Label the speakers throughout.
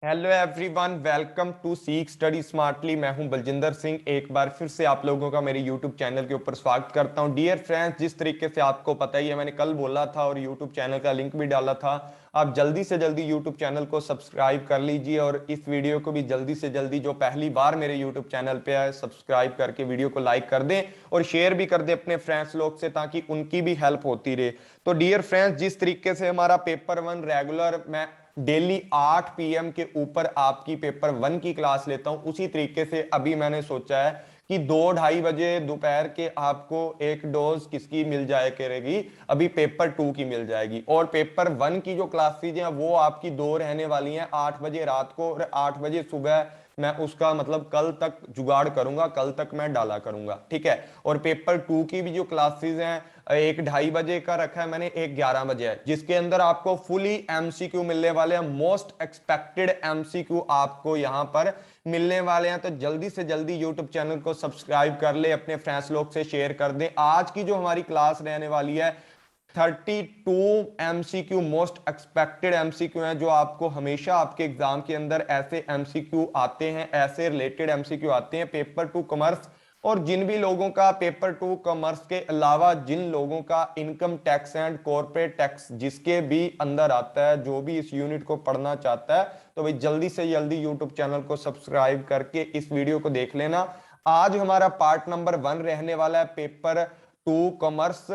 Speaker 1: Hello everyone, welcome to seek study smartly. मैं हूं बलजिंदर सिंह। एक बार फिर से आप लोगों का मेरे यूट्यूब चैनल के ऊपर स्वागत करता हूं। डियर फ्रेंड्स, जिस तरीके से आपको पता ही है, मैंने कल बोला था और यूट्यूब चैनल का लिंक भी डाला था। आप जल्दी से जल्दी यूट्यूब चैनल को सब्सक्राइब कर लीजिए और इस वीडियो को भी जल्दी से जल्दी, जो पहली बार मेरे यूट्यूब चैनल पे है, सब्सक्राइब करके वीडियो को लाइक कर दें और शेयर भी कर दें अपने फ्रेंड्स लोग से, ताकि उनकी भी हेल्प होती रहे। तो डियर फ्रेंड्स, जिस तरीके से हमारा पेपर वन रेगुलर मैं डेली 8 पीएम के ऊपर आपकी पेपर वन की क्लास लेता हूं, उसी तरीके से अभी मैंने सोचा है कि 2-2:30 बजे दोपहर के आपको एक डोज किसकी मिल जाए करेगी, अभी पेपर टू की मिल जाएगी। और पेपर वन की जो क्लासेज हैं वो आपकी दो रहने वाली हैं, 8 बजे रात को और 8 बजे सुबह। मैं उसका मतलब कल तक जुगाड़ करूंगा, कल तक मैं डाला करूंगा, ठीक है। और पेपर टू की भी जो क्लासेस हैं, एक 2:30 बजे का रखा है मैंने, एक 11 बजे है, जिसके अंदर आपको फुली एमसीक्यू मिलने वाले हैं। मोस्ट एक्सपेक्टेड एमसीक्यू आपको यहां पर मिलने वाले हैं। तो जल्दी से जल्दी यूट्यूब चैनल को सब्सक्राइब कर ले, अपने फ्रेंड्स लोग से शेयर कर दें। आज की जो हमारी क्लास रहने वाली है, 32 एमसीक्यू मोस्ट एक्सपेक्टेड एमसीक्यू हैं, जो आपको हमेशा आपके एग्जाम के अंदर ऐसे एमसीक्यू आते हैं, ऐसे रिलेटेड एमसीक्यू आते हैं पेपर टू कॉमर्स। और जिन भी लोगों का पेपर टू कॉमर्स के अलावा, जिन लोगों का income tax and corporate tax जिसके भी अंदर आता है, जो भी इस यूनिट को पढ़ना चाहता है, तो भाई जल्दी से जल्दी यूट्यूब चैनल को सब्सक्राइब करके इस वीडियो को देख लेना। आज हमारा पार्ट नंबर 1 रहने वाला है paper two commerce,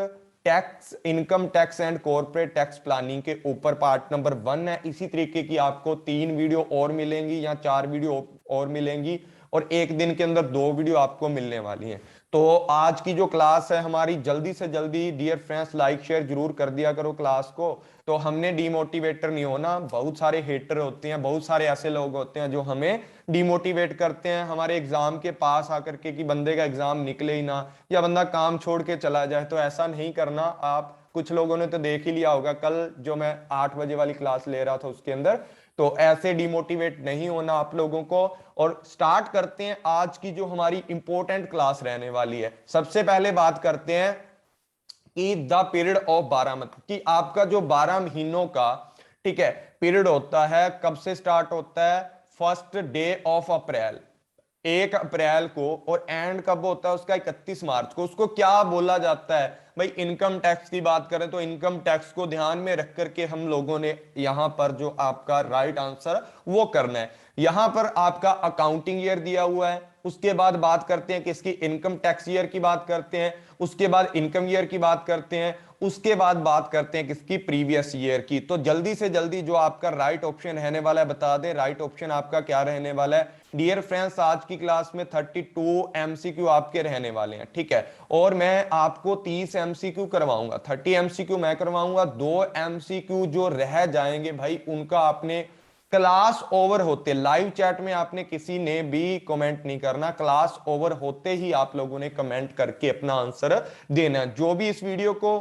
Speaker 1: tax, income tax and corporate tax planning के ऊपर पार्ट नंबर 1 है। इसी तरीके की आपको 3 वीडियो और मिलेंगी या 4 वीडियो और मिलेंगी, और एक दिन के अंदर 2 वीडियो आपको मिलने वाली हैं। तो आज की जो क्लास है हमारी, जल्दी से जल्दी डियर फ्रेंड्स लाइक शेयर जरूर कर दिया करो क्लास को। तो हमने डीमोटिवेटर नहीं होना। बहुत सारे हेटर होते हैं, बहुत सारे ऐसे लोग होते हैं जो हमें डीमोटिवेट करते हैं हमारे एग्जाम के पास आकर के, कि बंदे का एग्जाम निकले ही ना, या बंदा काम छोड़ के चला जाए। तो ऐसा नहीं करना। आप कुछ लोगों ने तो देख ही लिया होगा कल जो मैं 8 बजे वाली क्लास ले रहा था उसके अंदर। तो ऐसे डिमोटिवेट नहीं होना आप लोगों को। और स्टार्ट करते हैं आज की जो हमारी इंपॉर्टेंट क्लास रहने वाली है। सबसे पहले बात करते हैं कि द पीरियड ऑफ 12 मंथ, कि आपका जो 12 महीनों का, ठीक है, पीरियड होता है, कब से स्टार्ट होता है? फर्स्ट डे ऑफ अप्रैल, 1 अप्रैल को, और एंड कब होता है उसका? 31 मार्च को। उसको क्या बोला जाता है भाई? इनकम टैक्स की बात करें तो इनकम टैक्स को ध्यान में रख करके हम लोगों ने यहां पर जो आपका राइट आंसर वो करना है। यहां पर आपका अकाउंटिंग ईयर दिया हुआ है, उसके बाद बात करते हैं किसकी? इनकम टैक्स ईयर की बात करते हैं, उसके बाद इनकम ईयर की बात करते हैं, उसके बाद बात करते हैं किसकी? प्रीवियस ईयर की। तो जल्दी से जल्दी जो आपका राइट ऑप्शन रहने वाला है बता दें, राइट ऑप्शन आपका क्या रहने वाला है डियर फ्रेंड्स? आज की क्लास में 32 एमसीक्यू आपके रहने वाले हैं, ठीक है। और मैं आपको 30 एमसीक्यू करवाऊंगा, 30 एमसीक्यू मैं करवाऊंगा। 2 एमसीक्यू जो रह जाएंगे भाई, उनका आपने क्लास ओवर होते, लाइव चैट में आपने किसी ने भी कमेंट नहीं करना, क्लास ओवर होते ही आप लोगों ने कमेंट करके अपना आंसर देना। जो भी इस वीडियो को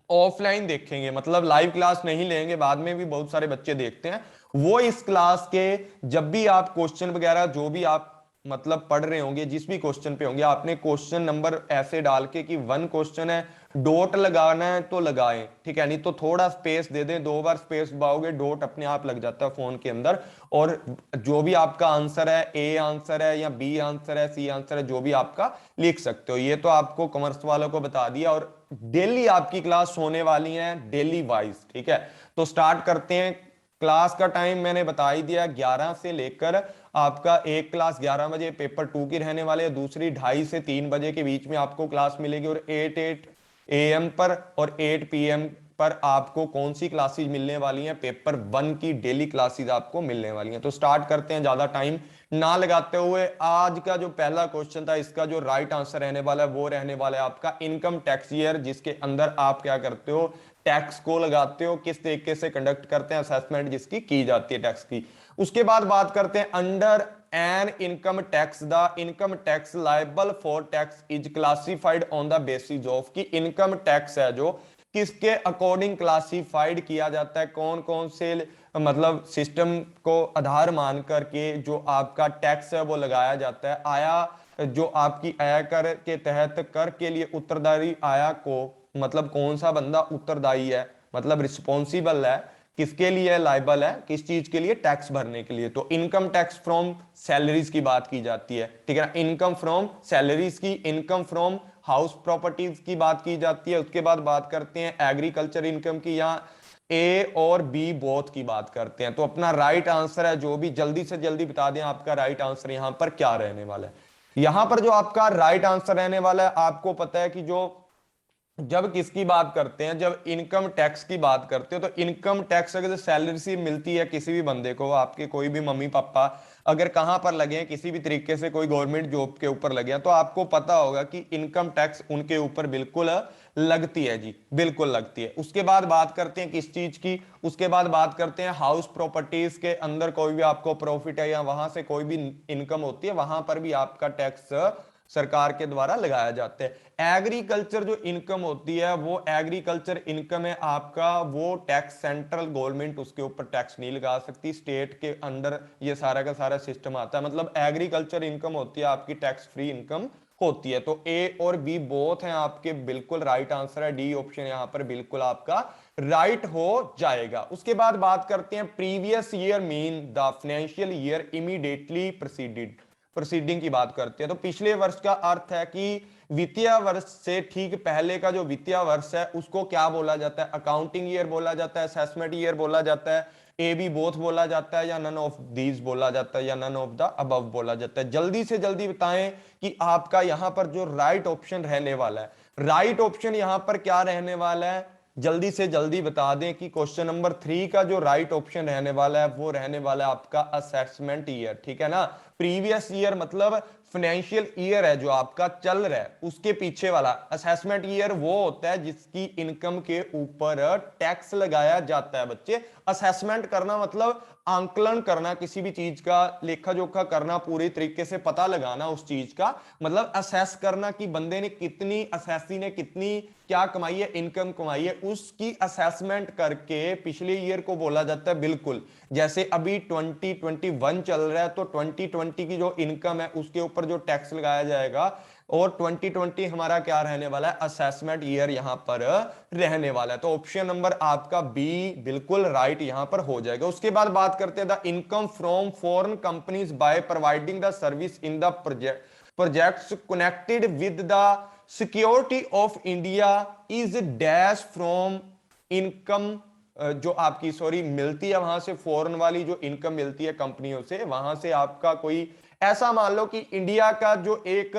Speaker 1: ऑफलाइन देखेंगे, मतलब लाइव क्लास नहीं लेंगे, बाद में भी बहुत सारे बच्चे देखते हैं, वो इस क्लास के जब भी आप क्वेश्चन वगैरह जो भी आप मतलब पढ़ रहे होंगे, जिस भी क्वेश्चन पे होंगे, आपने क्वेश्चन नंबर ऐसे डाल के कि 1 क्वेश्चन है, डॉट लगाना है तो लगाएं, ठीक है। नहीं तो थोड़ा स्पेस दे दें, 2 बार स्पेस दबाओगे डॉट अपने आप लग जाता है फोन के अंदर। और जो भी आपका आंसर है, ए आंसर है या बी आंसर है, सी आंसर है, जो भी आपका लिख सकते हो। ये तो आपको कॉमर्स वालों को बता दिया। और डेली आपकी क्लास होने वाली है, डेली वाइज, ठीक है। तो स्टार्ट करते हैं। क्लास का टाइम मैंने बता ही दिया, 11 से लेकर आपका एक क्लास 11 बजे पेपर टू की रहने वाले, दूसरी 2:30 से 3 बजे के बीच में आपको क्लास मिलेगी। और 8 एएम पर और 8 पीएम पर आपको कौन सी क्लासेस मिलने वाली हैं? पेपर वन की डेली क्लासेस आपको मिलने वाली हैं। तो स्टार्ट करते हैं ज्यादा टाइम ना लगाते हुए। आज का जो पहला क्वेश्चन था, इसका जो राइट आंसर रहने वाला है वो रहने वाला है आपका इनकम टैक्स ईयर, जिसके अंदर आप क्या करते हो? टैक्स को लगाते हो, किस तरीके से कंडक्ट करते हैं असेसमेंट जिसकी की जाती है टैक्स की। उसके बाद बात करते हैं under an income tax, the income tax liable for tax is classified on the basis of, की इनकम टैक्स है जो किसके अकॉर्डिंग क्लासिफाइड किया जाता है, कौन कौन से मतलब सिस्टम को आधार मान करके जो आपका टैक्स है वो लगाया जाता है। आया जो आपकी आयकर के तहत कर के लिए उत्तरदायी आया को, मतलब कौन सा बंदा उत्तरदायी है, मतलब रिस्पॉन्सिबल है किसके लिए लाइबल है, किस चीज के लिए, टैक्स भरने के लिए। तो इनकम टैक्स फ्रॉम सैलरीज की बात की जाती है, ठीक है ना, इनकम फ्रॉम सैलरीज की, इनकम फ्रॉम हाउस प्रॉपर्टीज की बात की जाती है। उसके बाद बात करते हैं एग्रीकल्चर इनकम की, यहाँ ए और बी बोथ की बात करते हैं। तो अपना राइट आंसर है, जो भी जल्दी से जल्दी बता दें आपका राइट आंसर यहां पर क्या रहने वाला है। यहां पर जो आपका राइट आंसर रहने वाला है, आपको पता है कि जो जब किसकी बात करते हैं, जब इनकम टैक्स की बात करते हो, तो इनकम टैक्स अगर सैलरी से मिलती है किसी भी बंदे को, आपके कोई भी मम्मी पापा अगर कहां पर लगे हैं, किसी भी तरीके से कोई गवर्नमेंट जॉब के ऊपर लगे हैं, तो आपको पता होगा कि इनकम टैक्स उनके ऊपर बिल्कुल लगती है जी, बिल्कुल लगती है। उसके बाद बात करते हैं किस चीज की, उसके बाद बात करते हैं हाउस प्रॉपर्टीज के अंदर कोई भी आपको प्रॉफिट है या वहां से कोई भी इनकम होती है, वहां पर भी आपका टैक्स सरकार के द्वारा लगाया जाता है। एग्रीकल्चर जो इनकम होती है, वो एग्रीकल्चर इनकम है आपका, वो टैक्स सेंट्रल गवर्नमेंट उसके ऊपर टैक्स नहीं लगा सकती, स्टेट के अंडर ये सारा का सारा सिस्टम आता है। मतलब एग्रीकल्चर इनकम होती है आपकी टैक्स फ्री इनकम होती है। तो ए और बी बोथ हैं आपके बिल्कुल राइट आंसर है, डी ऑप्शन यहां पर बिल्कुल आपका राइट हो जाएगा। उसके बाद बात करते हैं previous year mean the financial year immediately proceeding की बात करते हैं। तो पिछले वर्ष का अर्थ है कि वित्तीय वर्ष से ठीक पहले का जो वित्तीय वर्ष है उसको क्या बोला जाता है, अकाउंटिंग ईयर बोला जाता है, असेसमेंट ईयर बोला जाता है, ए बी बोथ बोला जाता है, या नन ऑफ दीज बोला जाता है, या नन ऑफ द अबव बोला जाता है। जल्दी से जल्दी बताएं कि आपका यहां पर जो राइट ऑप्शन रहने वाला है, राइट ऑप्शन यहां पर क्या रहने वाला है, जल्दी से जल्दी बता दें कि क्वेश्चन नंबर 3 का जो राइट ऑप्शन रहने वाला है वो रहने वाला है आपका असेसमेंट ईयर, ठीक है ना। प्रीवियस ईयर मतलब फाइनेंशियल ईयर है जो आपका चल रहा है उसके पीछे वाला। असेसमेंट ईयर वो होता है जिसकी इनकम के ऊपर टैक्स लगाया जाता है बच्चे। असेसमेंट करना मतलब आंकलन करना, किसी भी चीज का लेखा जोखा करना, पूरी तरीके से पता लगाना उस चीज का, मतलब असेस करना कि बंदे ने कितनी, असेसी ने कितनी क्या कमाई है, इनकम कमाई है, उसकी असेसमेंट करके पिछले ईयर को बोला जाता है। बिल्कुल जैसे अभी 2021 चल रहा है, तो 2020 की जो इनकम है उसके ऊपर जो टैक्स लगाया जाएगा, और 2020 हमारा क्या रहने वाला है, असेसमेंट ईयर यहां पर रहने वाला है। तो ऑप्शन नंबर आपका बी बिल्कुल राइट यहां पर हो जाएगा। उसके बाद बात करते हैं the income from foreign companies by providing the service in the projects connected with the security of India is dash from income, जो आपकी सॉरी मिलती है वहां से, फॉरेन वाली जो इनकम मिलती है कंपनियों से, वहां से आपका कोई ऐसा मान लो कि इंडिया का जो एक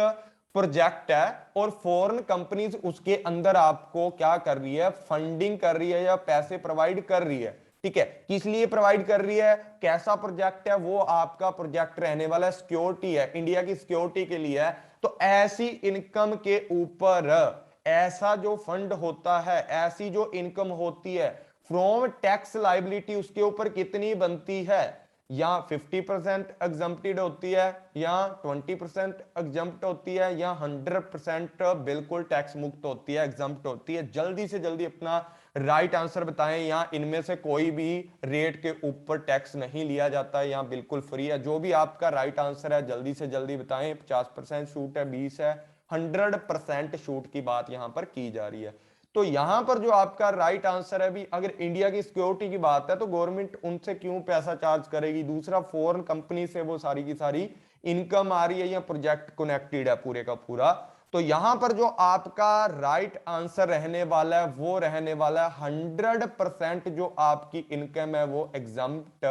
Speaker 1: प्रोजेक्ट है और फॉरेन कंपनीज उसके अंदर आपको क्या कर रही है, फंडिंग कर रही है या पैसे प्रोवाइड कर रही है, ठीक है। किस लिए प्रोवाइड कर रही है, कैसा प्रोजेक्ट है, वो आपका प्रोजेक्ट रहने वाला सिक्योरिटी है, इंडिया की सिक्योरिटी के लिए है। तो ऐसी इनकम के ऊपर ऐसा जो फंड होता है, ऐसी जो इनकम होती है फ्रॉम टैक्स लाइबिलिटी, उसके ऊपर कितनी बनती है, या 50% एग्जम्प्टेड होती है, या 20% एग्जम्प्ट होती है, या 100% बिल्कुल टैक्स मुक्त होती है, एग्जम्प्ट होती है। जल्दी से जल्दी अपना राइट आंसर बताएं, या इनमें से कोई भी रेट के ऊपर टैक्स नहीं लिया जाता है, या बिल्कुल फ्री है। जो भी आपका राइट आंसर है जल्दी से जल्दी बताएं। 50% छूट है, 20 है, 100% छूट की बात यहां पर की जा रही है। तो यहां पर जो आपका राइट आंसर है, भी अगर इंडिया की सिक्योरिटी की बात है तो गवर्नमेंट उनसे क्यों पैसा चार्ज करेगी, दूसरा फॉरेन कंपनी से वो सारी की सारी इनकम आ रही है या प्रोजेक्ट कनेक्टेड है पूरे का पूरा। तो यहां पर जो आपका राइट आंसर रहने वाला है वो रहने वाला है 100% जो आपकी इनकम है वो एग्जम्प्ट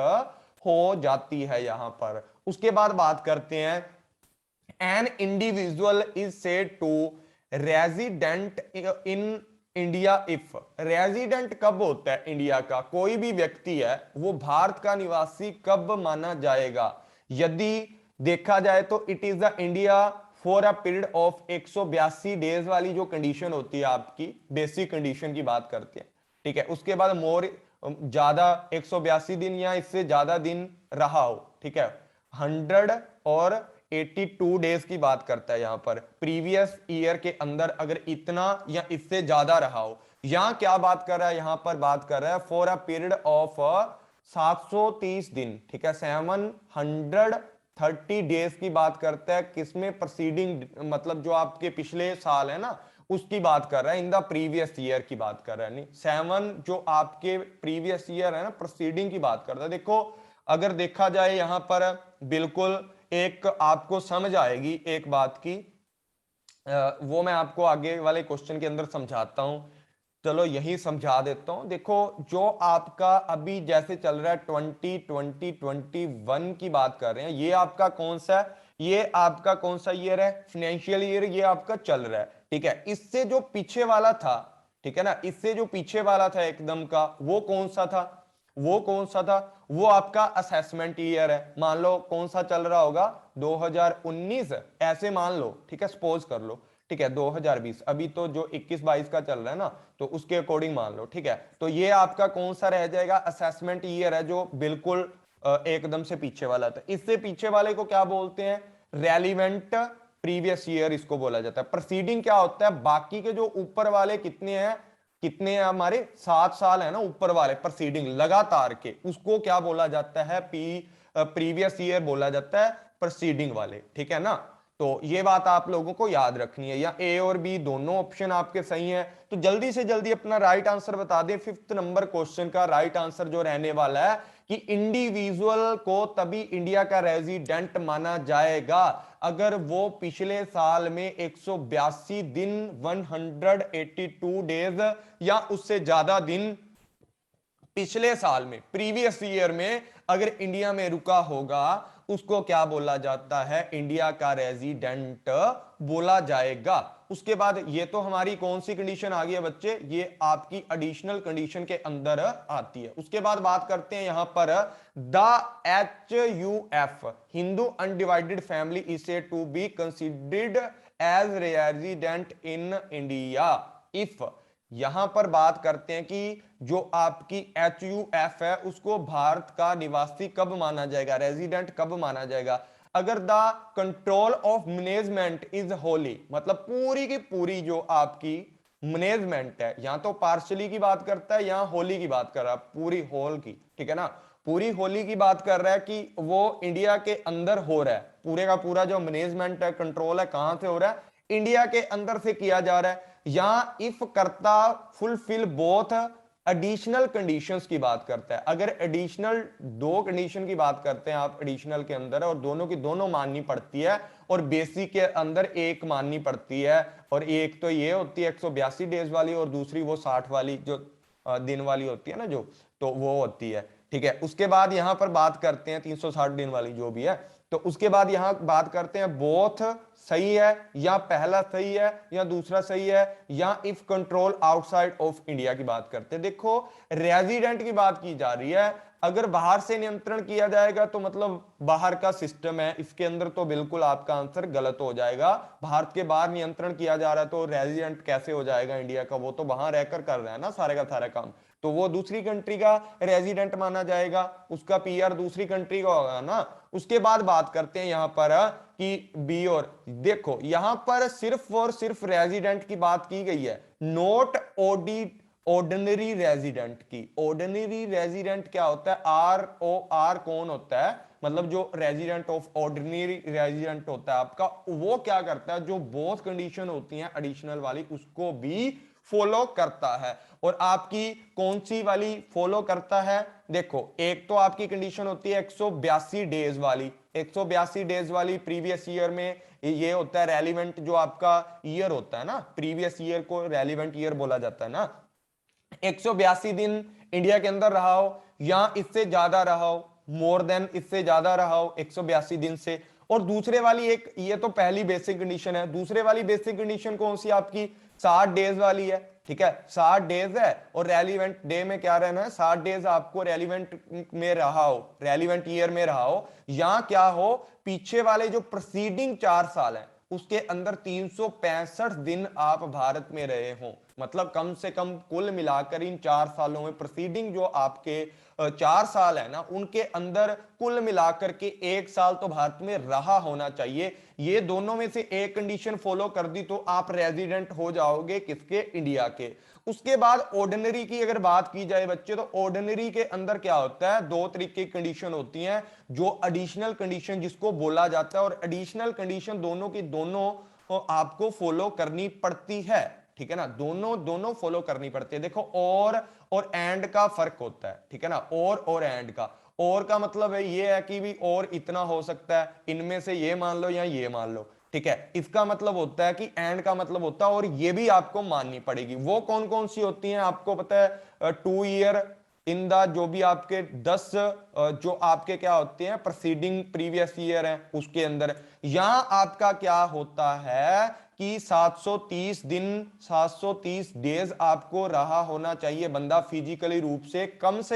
Speaker 1: हो जाती है यहां पर। उसके बाद बात करते हैं an individual is said to resident in India if. Resident कब होता है इंडिया का, कोई भी व्यक्ति है वो भारत का निवासी कब माना जाएगा, यदि देखा जाए तो it is the India for a period of 182 days वाली जो कंडीशन होती है आपकी, बेसिक कंडीशन की बात करते हैं, ठीक है। उसके बाद मोर ज्यादा 182 दिन या इससे ज्यादा दिन रहा हो, ठीक है। 100 और 82 डेज की बात करता है यहां पर, प्रीवियस ईयर के अंदर अगर इतना या इससे ज्यादा रहा हो। यहां क्या बात कर रहा है, यहां पर बात कर रहा है फॉर अ पीरियड ऑफ 730 दिन, ठीक है। 730 डेज की बात करता है, किसमें प्रोसीडिंग, मतलब जो आपके पिछले साल है ना उसकी बात कर रहा है, इन द प्रीवियस ईयर की बात कर रहा है, नहीं 7 जो आपके प्रीवियस ईयर है ना, प्रोसीडिंग की बात कर रहा है। देखो अगर देखा जाए यहां पर बिल्कुल एक आपको समझ आएगी एक बात की, वो मैं आपको आगे वाले क्वेश्चन के अंदर समझाता हूं। चलो यही समझा देता हूं। देखो जो आपका अभी जैसे चल रहा है 2021 की बात कर रहे हैं, ये आपका कौन सा है, ये आपका कौन सा ईयर है, फाइनेंशियल ईयर ये आपका चल रहा है, ठीक है। इससे जो पीछे वाला था, ठीक है ना, इससे जो पीछे वाला था एकदम का, वो कौन सा था, वो कौन सा था, वो आपका असेसमेंट ईयर है। मान लो कौन सा चल रहा होगा, 2019 ऐसे मान लो, ठीक है, सपोज कर लो, ठीक है। 2020 अभी तो जो 21-22 का चल रहा है ना, तो उसके अकॉर्डिंग मान लो, ठीक है। तो ये आपका कौन सा रह जाएगा, असेसमेंट ईयर है, जो बिल्कुल एकदम से पीछे वाला था। इससे पीछे वाले को क्या बोलते हैं, रेलिवेंट प्रीवियस ईयर इसको बोला जाता है। प्रोसीडिंग क्या होता है, बाकी के जो ऊपर वाले कितने हैं, कितने हैं हमारे 7 साल है ना ऊपर वाले प्रोसीडिंग लगातार के, उसको क्या बोला जाता है, प्रीवियस ईयर बोला जाता है प्रोसीडिंग वाले, ठीक है ना। तो ये बात आप लोगों को याद रखनी है। या ए और बी दोनों ऑप्शन आपके सही हैं। तो जल्दी से जल्दी अपना राइट आंसर बता दें। 5th नंबर क्वेश्चन का राइट आंसर जो रहने वाला है कि इंडिविजुअल को तभी इंडिया का रेजिडेंट माना जाएगा अगर वो पिछले साल में 182 दिन 182 डेज या उससे ज्यादा दिन पिछले साल में प्रीवियस ईयर में अगर इंडिया में रुका होगा, उसको क्या बोला जाता है, इंडिया का रेजिडेंट बोला जाएगा। उसके बाद ये तो हमारी कौन सी कंडीशन आ गई है बच्चे, ये आपकी एडिशनल कंडीशन के अंदर आती है। उसके बाद बात करते हैं यहां पर the HUF Hindu undivided family is said to be considered as resident in India if, यहां पर बात करते हैं कि जो आपकी HUF है उसको भारत का निवासी कब माना जाएगा, रेजिडेंट कब माना जाएगा, अगर the control of management is Holi, मतलब पूरी की पूरी जो आपकी मैनेजमेंट है, यहां तो पार्शली की बात करता है, यहां होली की बात कर रहा है, पूरी होल की, ठीक है ना, पूरी होली की बात कर रहा है कि वो इंडिया के अंदर हो रहा है, पूरे का पूरा जो मैनेजमेंट है, कंट्रोल है, कहां से हो रहा है, इंडिया के अंदर से किया जा रहा है। या इफ करता फुलफिल बोथ एडिशनल कंडीशंस की बात करता है, अगर एडिशनल दो कंडीशन की बात करते हैं आप एडिशनल के अंदर, और दोनों की दोनों माननी पड़ती है, और बेसिक के अंदर एक माननी पड़ती है, और एक तो ये होती है 182 डेज वाली, और दूसरी वो 60 वाली जो दिन वाली होती है ना, जो तो वो होती है, ठीक है। उसके बाद यहां पर बात करते हैं 360 दिन वाली जो भी है, तो उसके बाद यहां बात करते हैं बोथ सही है, या पहला सही है या दूसरा सही है, या if control outside of India की बात करते हैं। देखो रेजिडेंट की बात की जा रही है, अगर बाहर से नियंत्रण किया जाएगा तो मतलब बाहर का सिस्टम है, इसके अंदर तो बिल्कुल आपका आंसर गलत हो जाएगा। भारत के बाहर नियंत्रण किया जा रहा है तो रेजिडेंट कैसे हो जाएगा इंडिया का, वो तो वहां रहकर कर रहा है ना सारे का सारा काम, तो वो दूसरी कंट्री का रेजिडेंट माना जाएगा, उसका PR दूसरी कंट्री का होगा ना। उसके बाद बात करते हैं यहां पर कि बी, और देखो यहां पर सिर्फ और सिर्फ रेजिडेंट की बात की गई है, नोट ऑर्डिनरी रेजिडेंट की। ऑर्डिनरी रेजिडेंट क्या होता है, ROR कौन होता है, मतलब जो रेजिडेंट ऑफ ऑर्डिनरी रेजिडेंट होता है आपका, वो क्या करता है, जो बोथ कंडीशन होती हैं एडिशनल वाली उसको भी फॉलो करता है। और आपकी कौन सी वाली फॉलो करता है, देखो एक तो आपकी कंडीशन होती है 182 डेज वाली, 182 डेज वाली प्रीवियस ईयर में ये होता है रेलिवेंट, जो आपका ईयर होता है ना, प्रीवियस ईयर को रेलिवेंट ईयर बोला जाता है ना। 182 दिन इंडिया के अंदर रहा हो या इससे ज्यादा रहा हो, मोर देन इससे ज्यादा रहा हो 182 दिन से। और दूसरे वाली एक, ये तो पहली बेसिक कंडीशन है, दूसरे वाली बेसिक कंडीशन कौन सी आपकी 60 डेज वाली है, ठीक है, 60 डेज है, और रेलिवेंट डे में क्या रहना है, 60 डेज आपको रेलिवेंट में रहा हो, रेलिवेंट ईयर में रहा हो, या क्या हो, पीछे वाले जो प्रोसीडिंग 4 साल है उसके अंदर 365 दिन आप भारत में रहे हो, मतलब कम से कम कुल मिलाकर इन 4 सालों में प्रोसीडिंग जो आपके 4 साल है ना, उनके अंदर कुल मिलाकर के 1 साल तो भारत में रहा होना चाहिए। ये दोनों में से एक कंडीशन फॉलो कर दी तो आप रेजिडेंट हो जाओगे किसके, इंडिया के। उसके बाद ऑर्डिनरी की अगर बात की जाए बच्चे, तो ऑर्डिनरी के अंदर क्या होता है, दो तरीके की कंडीशन होती हैं, जो एडिशनल कंडीशन जिसको बोला जाता है, और एडिशनल कंडीशन दोनों की दोनों आपको फॉलो करनी पड़ती है, ठीक है ना, दोनों दोनों फॉलो करनी पड़ती है। देखो और एंड का फर्क होता है, ठीक है ना, और एंड का, और का मतलब है ये है कि भी और इतना हो सकता है, इनमें से ये मान लो या ये मान लो, ठीक है। इसका मतलब होता है कि एंड का मतलब होता है और ये भी आपको माननी पड़ेगी। वो कौन कौन सी होती हैं आपको पता है? 2 ईयर इन द, जो भी आपके 10 जो आपके क्या होते हैं प्रोसीडिंग प्रीवियस ईयर है उसके अंदर, यहां आपका क्या होता है कि 730 दिन, 730 डेज आपको रहा होना चाहिए बंदा फिजिकली रूप से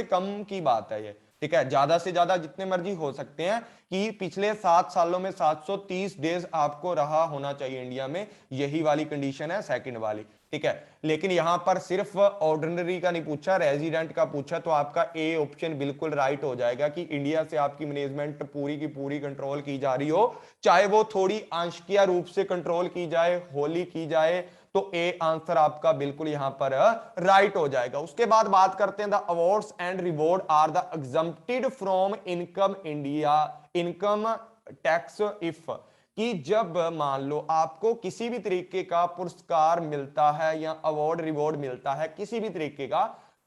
Speaker 1: कम की बात है ये, ठीक है। ज्यादा से ज्यादा जितने मर्जी हो सकते हैं कि पिछले 7 सालों में 730 डेज आपको रहा होना चाहिए इंडिया में, यही वाली कंडीशन है सेकंड वाली, ठीक है। लेकिन यहां पर सिर्फ ऑर्डिनरी का नहीं पूछा, रेजिडेंट का पूछा, तो आपका ए ऑप्शन बिल्कुल राइट हो जाएगा कि इंडिया से आपकी मैनेजमेंट पूरी की पूरी कंट्रोल की जा रही हो, चाहे वो थोड़ी आंशिकीय रूप से कंट्रोल की जाए, होली की जाए, तो ए आंसर आपका बिल्कुल यहां पर राइट हो जाएगा। उसके बाद बात करते हैं the awards and reward are the exempted from income India income tax if, कि जब मान लो आपको किसी भी तरीके का पुरस्कार मिलता है या अवार्ड रिवॉर्ड मिलता है किसी भी तरीके का,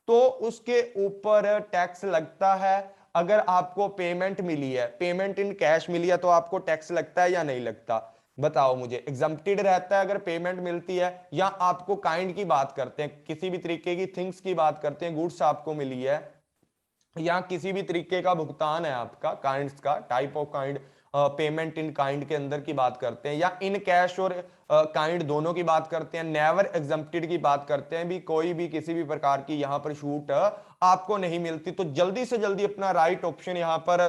Speaker 1: तो उसके ऊपर टैक्स लगता है। अगर आपको पेमेंट मिली है, पेमेंट इन कैश मिली है, तो आपको टैक्स लगता है या नहीं लगता? बताओ मुझे। एग्जम्प्टेड रहता है अगर पेमेंट मिलती है, या आपको काइंड की बात करते हैं, किसी भी तरीके की थिंग्स की बात करते हैं, गुड्स आपको मिली है, या किसी भी तरीके का भुगतान है आपका, काइंड्स का type of kind, payment in kind के अंदर की बात करते हैं, या इन कैश और काइंड दोनों की बात करते हैं, नेवर एग्जम्प्टेड की बात करते हैं, भी कोई भी किसी भी प्रकार की यहां पर छूट आपको नहीं मिलती। तो जल्दी से जल्दी अपना राइट ऑप्शन यहां पर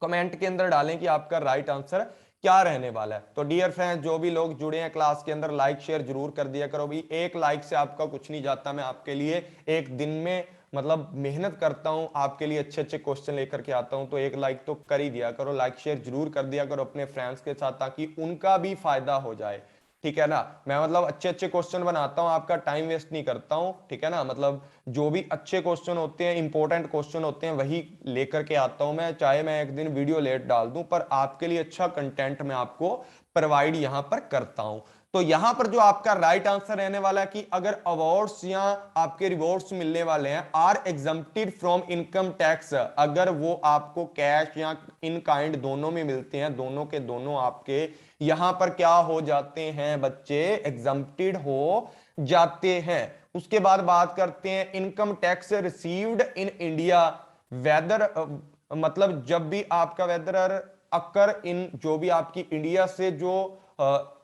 Speaker 1: कमेंट के अंदर डालें कि आपका राइट आंसर क्या रहने वाला है। तो डियर फ्रेंड्स, जो भी लोग जुड़े हैं क्लास के अंदर, लाइक शेयर जरूर कर दिया करो भी, एक लाइक से आपका कुछ नहीं जाता। मैं आपके लिए एक दिन में मतलब मेहनत करता हूं, आपके लिए अच्छे अच्छे क्वेश्चन लेकर के आता हूं, तो एक लाइक तो कर ही दिया करो, लाइक शेयर जरूर कर दिया करो अपने फ्रेंड्स के साथ, ताकि उनका भी फायदा हो जाए, ठीक है ना। मैं मतलब अच्छे अच्छे क्वेश्चन बनाता हूं, आपका टाइम वेस्ट नहीं करता हूं, ठीक है ना। मतलब जो भी अच्छे क्वेश्चन होते हैं, इंपॉर्टेंट क्वेश्चन होते हैं, वही लेकर के आता हूं मैं, चाहे मैं एक दिन वीडियो लेट डाल दूं, पर आपके लिए अच्छा कंटेंट मैं आपको प्रोवाइड यहां पर करता हूं। तो यहां पर जो आपका राइट आंसर रहने वाला है कि अगर अवार्ड्स या आपके रिवॉर्ड्स मिलने वाले हैं are exempted from income tax, अगर वो आपको कैश या इन काइंड दोनों में मिलते हैं, दोनों के दोनों आपके यहां पर क्या हो जाते हैं बच्चे, एग्जम्प्टेड हो जाते हैं। उसके बाद बात करते हैं income tax received in India, whether मतलब जब भी आपका वेदर अकर इन, जो भी आपकी इंडिया से जो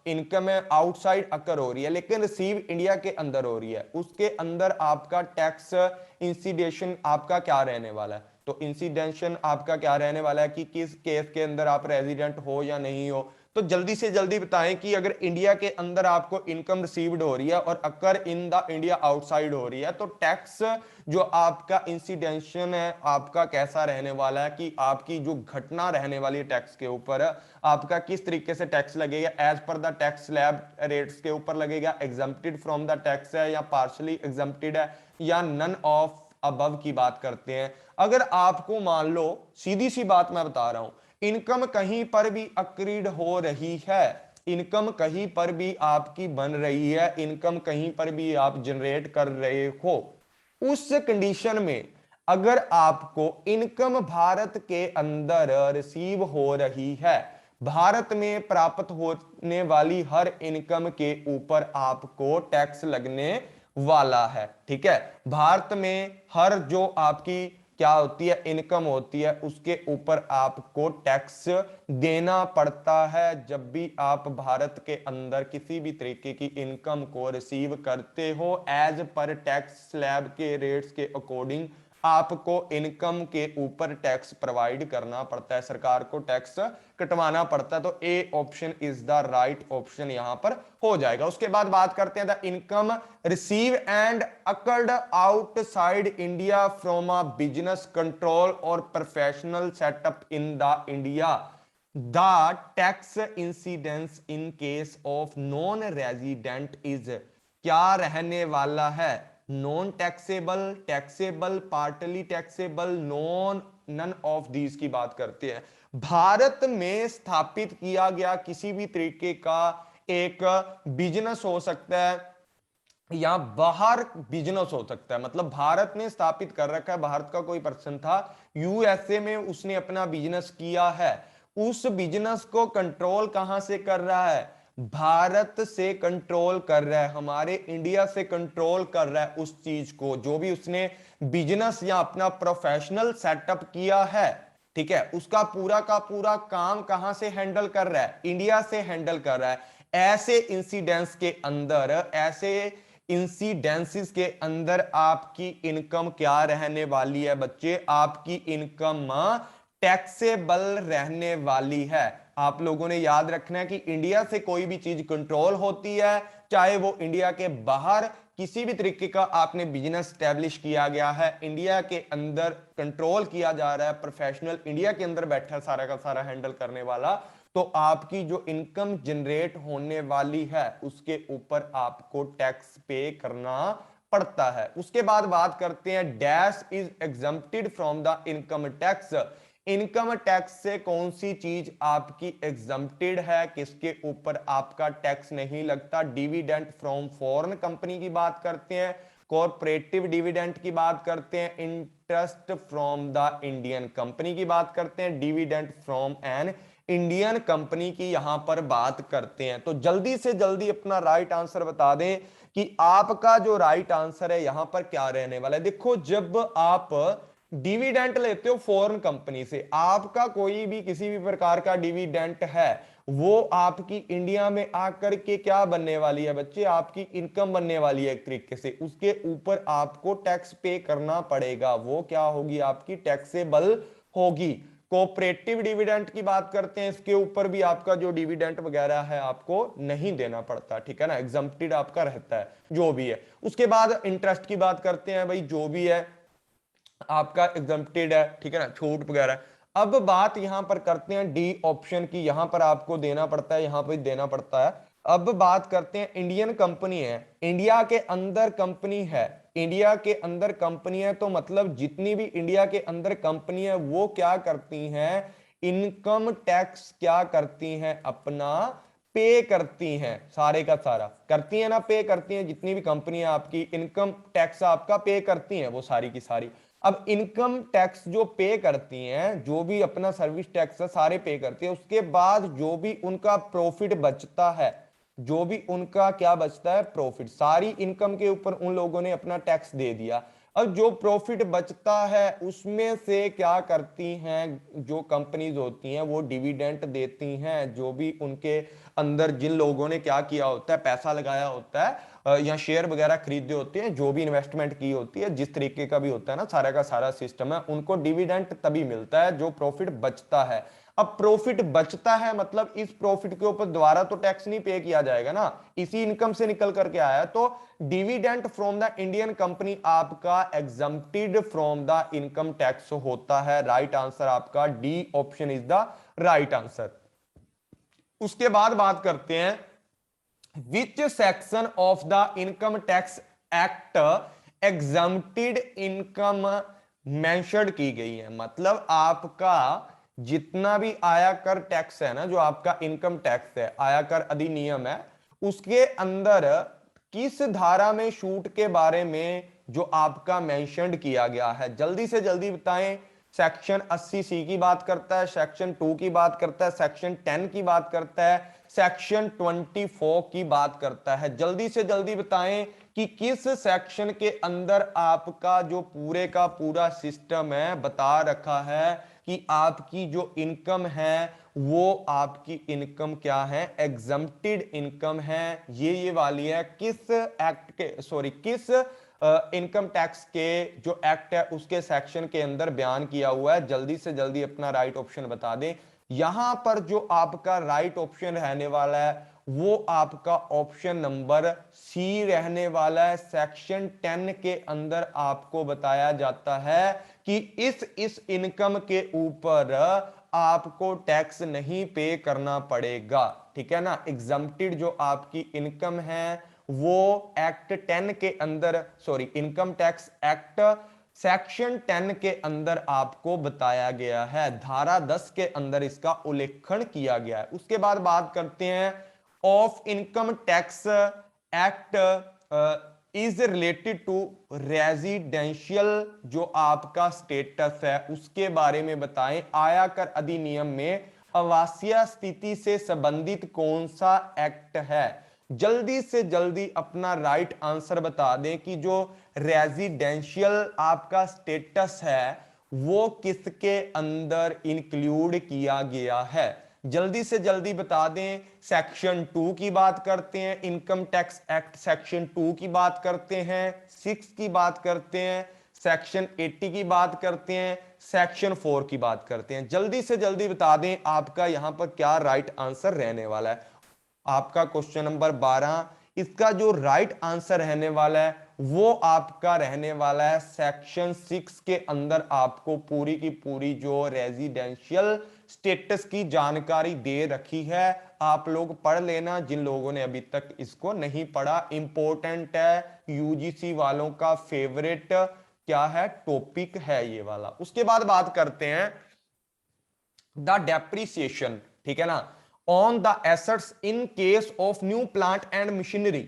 Speaker 1: इनकम है आउटसाइड अकर हो रही है, लेकिन रिसीव इंडिया के अंदर हो रही है, उसके अंदर आपका टैक्स इंसिडेशन आपका क्या रहने वाला है? तो इंसिडेंशन आपका क्या रहने वाला है कि किस केस के अंदर आप रेजिडेंट हो या नहीं हो। तो जल्दी से जल्दी बताएं कि अगर इंडिया के अंदर आपको इनकम रिसीव्ड हो रही है और अकर इन द इंडिया आउटसाइड हो रही है, तो टैक्स जो आपका इंसिडेंशन है आपका कैसा रहने वाला है, कि आपकी जो घटना रहने वाली है टैक्स के ऊपर, आपका किस तरीके से टैक्स लगेगा, as per the tax slab rates के ऊपर लगेगा, एग्जम्प्टेड फ्रॉम द टैक्स है या पार्शली एग्जम्प्टेड है, या नन ऑफ अबव की बात करते हैं। अगर आपको मान लो, सीधी सी बात मैं बता रहा हूं, इनकम कहीं पर भी अक्रीड हो रही है, इनकम कहीं पर भी आपकी बन रही है, इनकम कहीं पर भी आप जनरेट कर रहे हो, उस कंडीशन में अगर आपको इनकम भारत के अंदर रिसीव हो रही है, भारत में प्राप्त होने वाली हर इनकम के ऊपर आपको टैक्स लगने वाला है, ठीक है। भारत में हर जो आपकी क्या होती है इनकम होती है, उसके ऊपर आपको टैक्स देना पड़ता है। जब भी आप भारत के अंदर किसी भी तरीके की इनकम को रिसीव करते हो, एज पर टैक्स स्लैब के रेट्स के अकॉर्डिंग आपको इनकम के ऊपर टैक्स प्रोवाइड करना पड़ता है, सरकार को टैक्स कटवाना पड़ता है। तो A option is the right option यहां पर हो जाएगा। उसके बाद बात करते हैं the income receive and accrued outside India from a business control or professional setup in the India, the tax incidence in case of non resident is, क्या रहने वाला है? Non taxable, taxable, partly taxable, non, none of these की बात करते हैं। भारत में स्थापित किया गया किसी भी तरीके का एक बिजनेस हो सकता है या बाहर बिजनेस हो सकता है। मतलब भारत ने स्थापित कर रखा है, भारत का कोई पर्सन था, यूएसए में उसने अपना बिजनेस किया है, उस बिजनेस को कंट्रोल कहां से कर रहा है? भारत से कंट्रोल कर रहा है, हमारे इंडिया से कंट्रोल कर रहा है उस चीज को, जो भी उसने बिजनेस या अपना प्रोफेशनल सेटअप किया है, ठीक है, उसका पूरा का पूरा काम कहां से हैंडल कर रहा है? इंडिया से हैंडल कर रहा है। ऐसे इंसिडेंट्स के अंदर, ऐसे इंसिडेंसेस के अंदर आपकी इनकम क्या रहने वाली है बच्चे? आपकी इनकम टैक्सेबल रहने वाली है। आप लोगों ने याद रखना है कि इंडिया से कोई भी चीज कंट्रोल होती है, चाहे वो इंडिया के बाहर किसी भी तरीके का आपने बिजनेस स्टैब्लिश किया गया है, इंडिया के अंदर कंट्रोल किया जा रहा है, प्रोफेशनल इंडिया के अंदर बैठा है सारा का सारा हैंडल करने वाला, तो आपकी जो इनकम जनरेट होने वाली है उसके ऊपर आपको टैक्स पे करना पड़ता है। उसके बाद बात करते हैं dash is exempted from the income tax. Income tax से कौन सी चीज आपकी एग्जम्प्टेड है, किसके ऊपर आपका टैक्स नहीं लगता? डिविडेंड फ्रॉम फॉरेन कंपनी की बात करते हैं, कॉर्पोरेटिव डिविडेंड की बात करते हैं, interest from the Indian company की बात करते हैं, dividend from an Indian company की यहां पर बात करते हैं। तो जल्दी से जल्दी अपना राइट आंसर बता दें कि आपका जो राइट आंसर है यहां पर क्या रहने वाला है। देखो, जब आप डिविडेंट लेते हो फॉरेन कंपनी से, आपका कोई भी किसी भी प्रकार का डिविडेंट है, वो आपकी इंडिया में आकर के क्या बनने वाली है बच्चे? आपकी इनकम बनने वाली है एक तरीके से, उसके ऊपर आपको टैक्स पे करना पड़ेगा, वो क्या होगी? आपकी टैक्सेबल होगी। कोऑपरेटिव डिविडेंट की बात करते हैं, इसके ऊपर भी आपका जो डिविडेंट वगैरह है आपको नहीं देना पड़ता, ठीक है ना, एग्जम्प्टेड आपका रहता है जो भी है। उसके बाद इंटरेस्ट की बात करते हैं, भाई जो भी है आपका एग्जम्प्टेड है, ठीक है ना, छूट वगैरह। अब बात यहां पर करते हैं डी ऑप्शन की, यहां पर आपको देना पड़ता है, यहां पर देना पड़ता है। अब बात करते हैं, इंडियन कंपनी है, इंडिया के अंदर कंपनी है, इंडिया के अंदर कंपनी है, तो मतलब जितनी भी इंडिया के अंदर कंपनी है वो क्या करती हैं? इनकम टैक्स क्या करती हैं? अपना पे करती हैं, सारे का सारा करती है ना, पे करती हैं। जितनी भी कंपनी है आपकी, इनकम टैक्स आपका पे करती हैं वो सारी की सारी। अब इनकम टैक्स जो पे करती हैं, जो भी अपना सर्विस टैक्स है सारे पे करती है, उसके बाद जो भी उनका प्रॉफिट बचता है, जो भी उनका क्या बचता है? प्रॉफिट, सारी इनकम के ऊपर उन लोगों ने अपना टैक्स दे दिया। अब जो प्रॉफिट बचता है उसमें से क्या करती हैं जो कंपनीज होती हैं? वो डिविडेंड देती हैं, जो भी उनके अंदर जिन लोगों ने क्या किया होता है, पैसा लगाया होता है या शेयर वगैरह खरीदे होते हैं, जो भी इन्वेस्टमेंट की होती है, जिस तरीके का भी होता है ना, सारा का सारा सिस्टम है, उनको डिविडेंड तभी मिलता है जो प्रॉफिट बचता है। अब प्रॉफिट बचता है मतलब इस प्रॉफिट के ऊपर दोबारा तो टैक्स नहीं पे किया जाएगा ना, इसी इनकम से निकल करके आया है, तो dividend from the Indian company आपका exempted from the income tax होता है। राइट आंसर आपका D option is the right answer. उसके बाद बात करते हैं, which section of the income tax act exempted income mentioned की गई है। मतलब आपका जितना भी आयकर टैक्स है ना, जो आपका इनकम टैक्स है, आयकर अधिनियम है, उसके अंदर किस धारा में छूट के बारे में जो आपका मेंशन्ड किया गया है? जल्दी से जल्दी बताएं। सेक्शन 80C की बात करता है, सेक्शन 2 की बात करता है, सेक्शन 10 की बात करता है, सेक्शन 24 की बात करता है। जल्दी से जल्दी बताएं कि किस सेक्शन के अंदर आपका जो पूरे का पूरा सिस्टम है बता रखा है कि आपकी जो इनकम है वो आपकी इनकम क्या है? एग्जम्प्टेड इनकम है। ये वाली है किस एक्ट के, सॉरी, किस इनकम टैक्स के जो एक्ट है उसके सेक्शन के अंदर बयान किया हुआ है? जल्दी से जल्दी अपना राइट ऑप्शन बता दें। यहां पर जो आपका राइट ऑप्शन रहने वाला है वो आपका ऑप्शन नंबर सी रहने वाला है। सेक्शन 10 के अंदर आपको बताया जाता है कि इस इनकम के ऊपर आपको टैक्स नहीं पे करना पड़ेगा, ठीक है ना। एग्जम्प्टेड जो आपकी इनकम है वो एक्ट 10 के अंदर, sorry, income tax act section 10 के अंदर आपको बताया गया है, धारा 10 के अंदर इसका उल्लेखन किया गया है। उसके बाद बात करते हैं of income tax act is related to residential जो आपका स्टेटस है उसके बारे में बताएं। आयकर अधिनियम में आवासीय स्थिति से संबंधित कौन सा एक्ट है? जल्दी से जल्दी अपना राइट आंसर बता दें कि जो रेजिडेंशियल आपका स्टेटस है वो किसके अंदर इंक्लूड किया गया है। जल्दी से जल्दी बता दें। सेक्शन 2 की बात करते हैं, इनकम टैक्स एक्ट सेक्शन 2 की बात करते हैं, 6 की बात करते हैं, सेक्शन 80 की बात करते हैं, सेक्शन 4 की बात करते हैं। जल्दी से जल्दी बता दें आपका यहां पर क्या राइट आंसर रहने वाला है। आपका क्वेश्चन नंबर 12, इसका जो राइट आंसर रहने वाला है वो आपका रहने वाला है सेक्शन 6 के अंदर आपको पूरी की पूरी जो रेजिडेंशियल स्टेटस की जानकारी दे रखी है। आप लोग पढ़ लेना जिन लोगों ने अभी तक इसको नहीं पढ़ा, इंपॉर्टेंट है, यूजीसी वालों का फेवरेट क्या है टॉपिक है ये वाला। उसके बाद बात करते हैं द डेप्रिसिएशन, ठीक है ना, on the assets in case of new plant and machinery,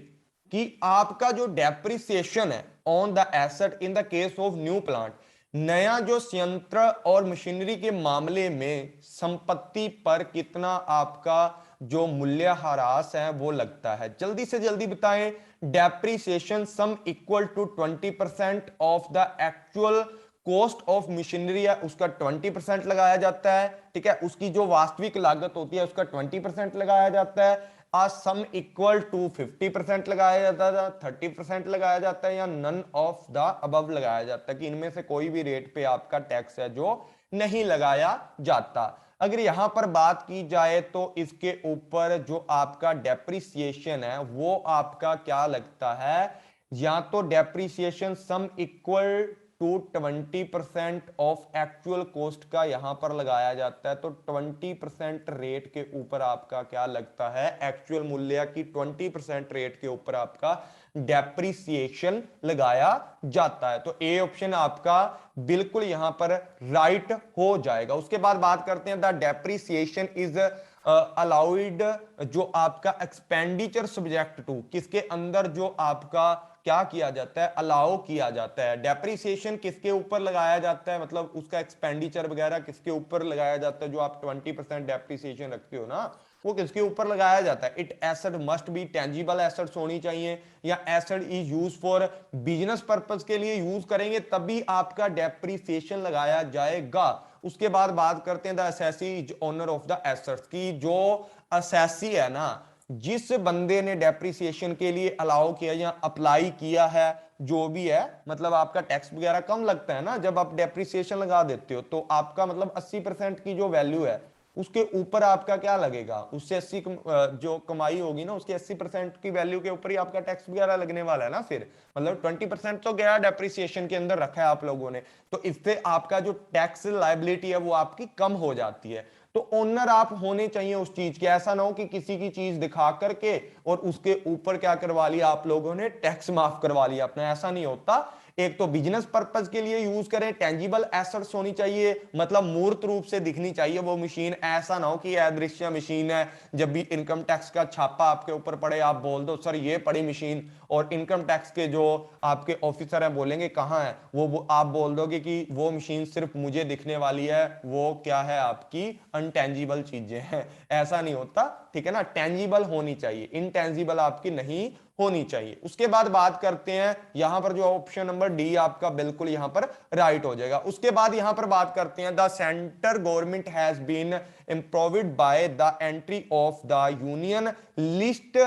Speaker 1: कि आपका जो डेप्रिसिएशन है on the asset in the case of new plant, नया जो संयंत्र और मशीनरी के मामले में संपत्ति पर कितना आपका जो मूल्यह्रास है वो लगता है। जल्दी से जल्दी बताएं। Depreciation sum equal to 20% of the actual cost of machinery है उसका 20% लगाया जाता है, ठीक है। उसकी जो वास्तविक लागत होती है उसका 20% लगाया जाता है। सम इक्वल टू 50% लगाया जाता है, 30% लगाया जाता है, या नन ऑफ द अबव लगाया जाता है कि इनमें से कोई भी रेट पे आपका टैक्स है जो नहीं लगाया जाता। अगर यहां पर बात की जाए तो इसके ऊपर जो आपका डेप्रिसिएशन है वो आपका क्या लगता है, या तो depreciation sum equal to 20% of actual cost का यहां पर लगाया जाता है। तो 20% रेट के ऊपर आपका क्या लगता है, एक्चुअल मूल्य की 20% रेट के ऊपर आपका डेप्रिसिएशन लगाया जाता है। तो ए ऑप्शन आपका बिल्कुल यहां पर राइट हो जाएगा। उसके बाद बात करते हैं द डेप्रिसिएशन इज अलाउड, जो आपका एक्सपेंडिचर सब्जेक्ट टू, किसके अंदर जो आपका क्या किया जाता है, अलाउ किया जाता है। डेप्रिसिएशन किसके ऊपर लगाया जाता है, मतलब उसका एक्सपेंडिचर वगैरह किसके ऊपर लगाया जाता है, जो आप 20% डेप्रिसिएशन रखते हो ना वो किसके ऊपर लगाया जाता है। It asset must be tangible assets होनी चाहिए, या asset is use for business purpose के लिए यूज करेंगे तभी आपका डेप्रिसिएशन लगाया जाएगा। उसके बाद बात करते हैं the assessee is owner of the assets, की जो असेसी है ना, जिस बंदे ने डेप्रिसिएशन के लिए अलाउ किया या अप्लाई किया है, जो भी है, मतलब आपका टैक्स वगैरह कम लगता है ना जब आप डेप्रिसिएशन लगा देते हो, तो आपका मतलब 80% की जो वैल्यू है उसके ऊपर आपका क्या लगेगा, उससे 80 जो कमाई होगी ना उसके 80% की वैल्यू के ऊपर ही आपका टैक्स वगैरह लगने वाला है ना। फिर मतलब 20% तो गया डेप्रिसिएशन के अंदर रखा है आप लोगों ने, तो इससे आपका जो टैक्स लायबिलिटी है वो आपकी कम हो जाती है। तो ओनर आप होने चाहिए उस चीज के, ऐसा ना हो कि किसी की चीज दिखा करके और उसके ऊपर क्या करवा लिया आप लोगों ने, टैक्स माफ करवा लिया अपना। ऐसा नहीं होता। एक तो बिजनेस पर्पस के लिए यूज करें, टेंजिबल एसेट्स होनी चाहिए, मतलब मूर्त रूप से दिखनी चाहिए वो मशीन। ऐसा ना हो कि अदृश्य मशीन है, जब भी इनकम टैक्स का छापा आपके ऊपर पड़े आप बोल दो सर ये पड़ी मशीन, और इनकम टैक्स के जो आपके ऑफिसर है बोलेंगे कहां है वो आप बोल दोगे कि वो मशीन सिर्फ मुझे दिखने वाली है, वो क्या है आपकी अनटेंजिबल चीजें हैं। ऐसा नहीं होता, ठीक है ना। टेंजिबल होनी चाहिए, इनटेंजिबल आपकी नहीं होनी चाहिए। उसके बाद बात करते हैं यहां पर जो ऑप्शन नंबर डी आपका बिल्कुल यहां पर राइट हो जाएगा। उसके बाद यहां पर बात करते हैं the centre government has been improved by the entry of the union list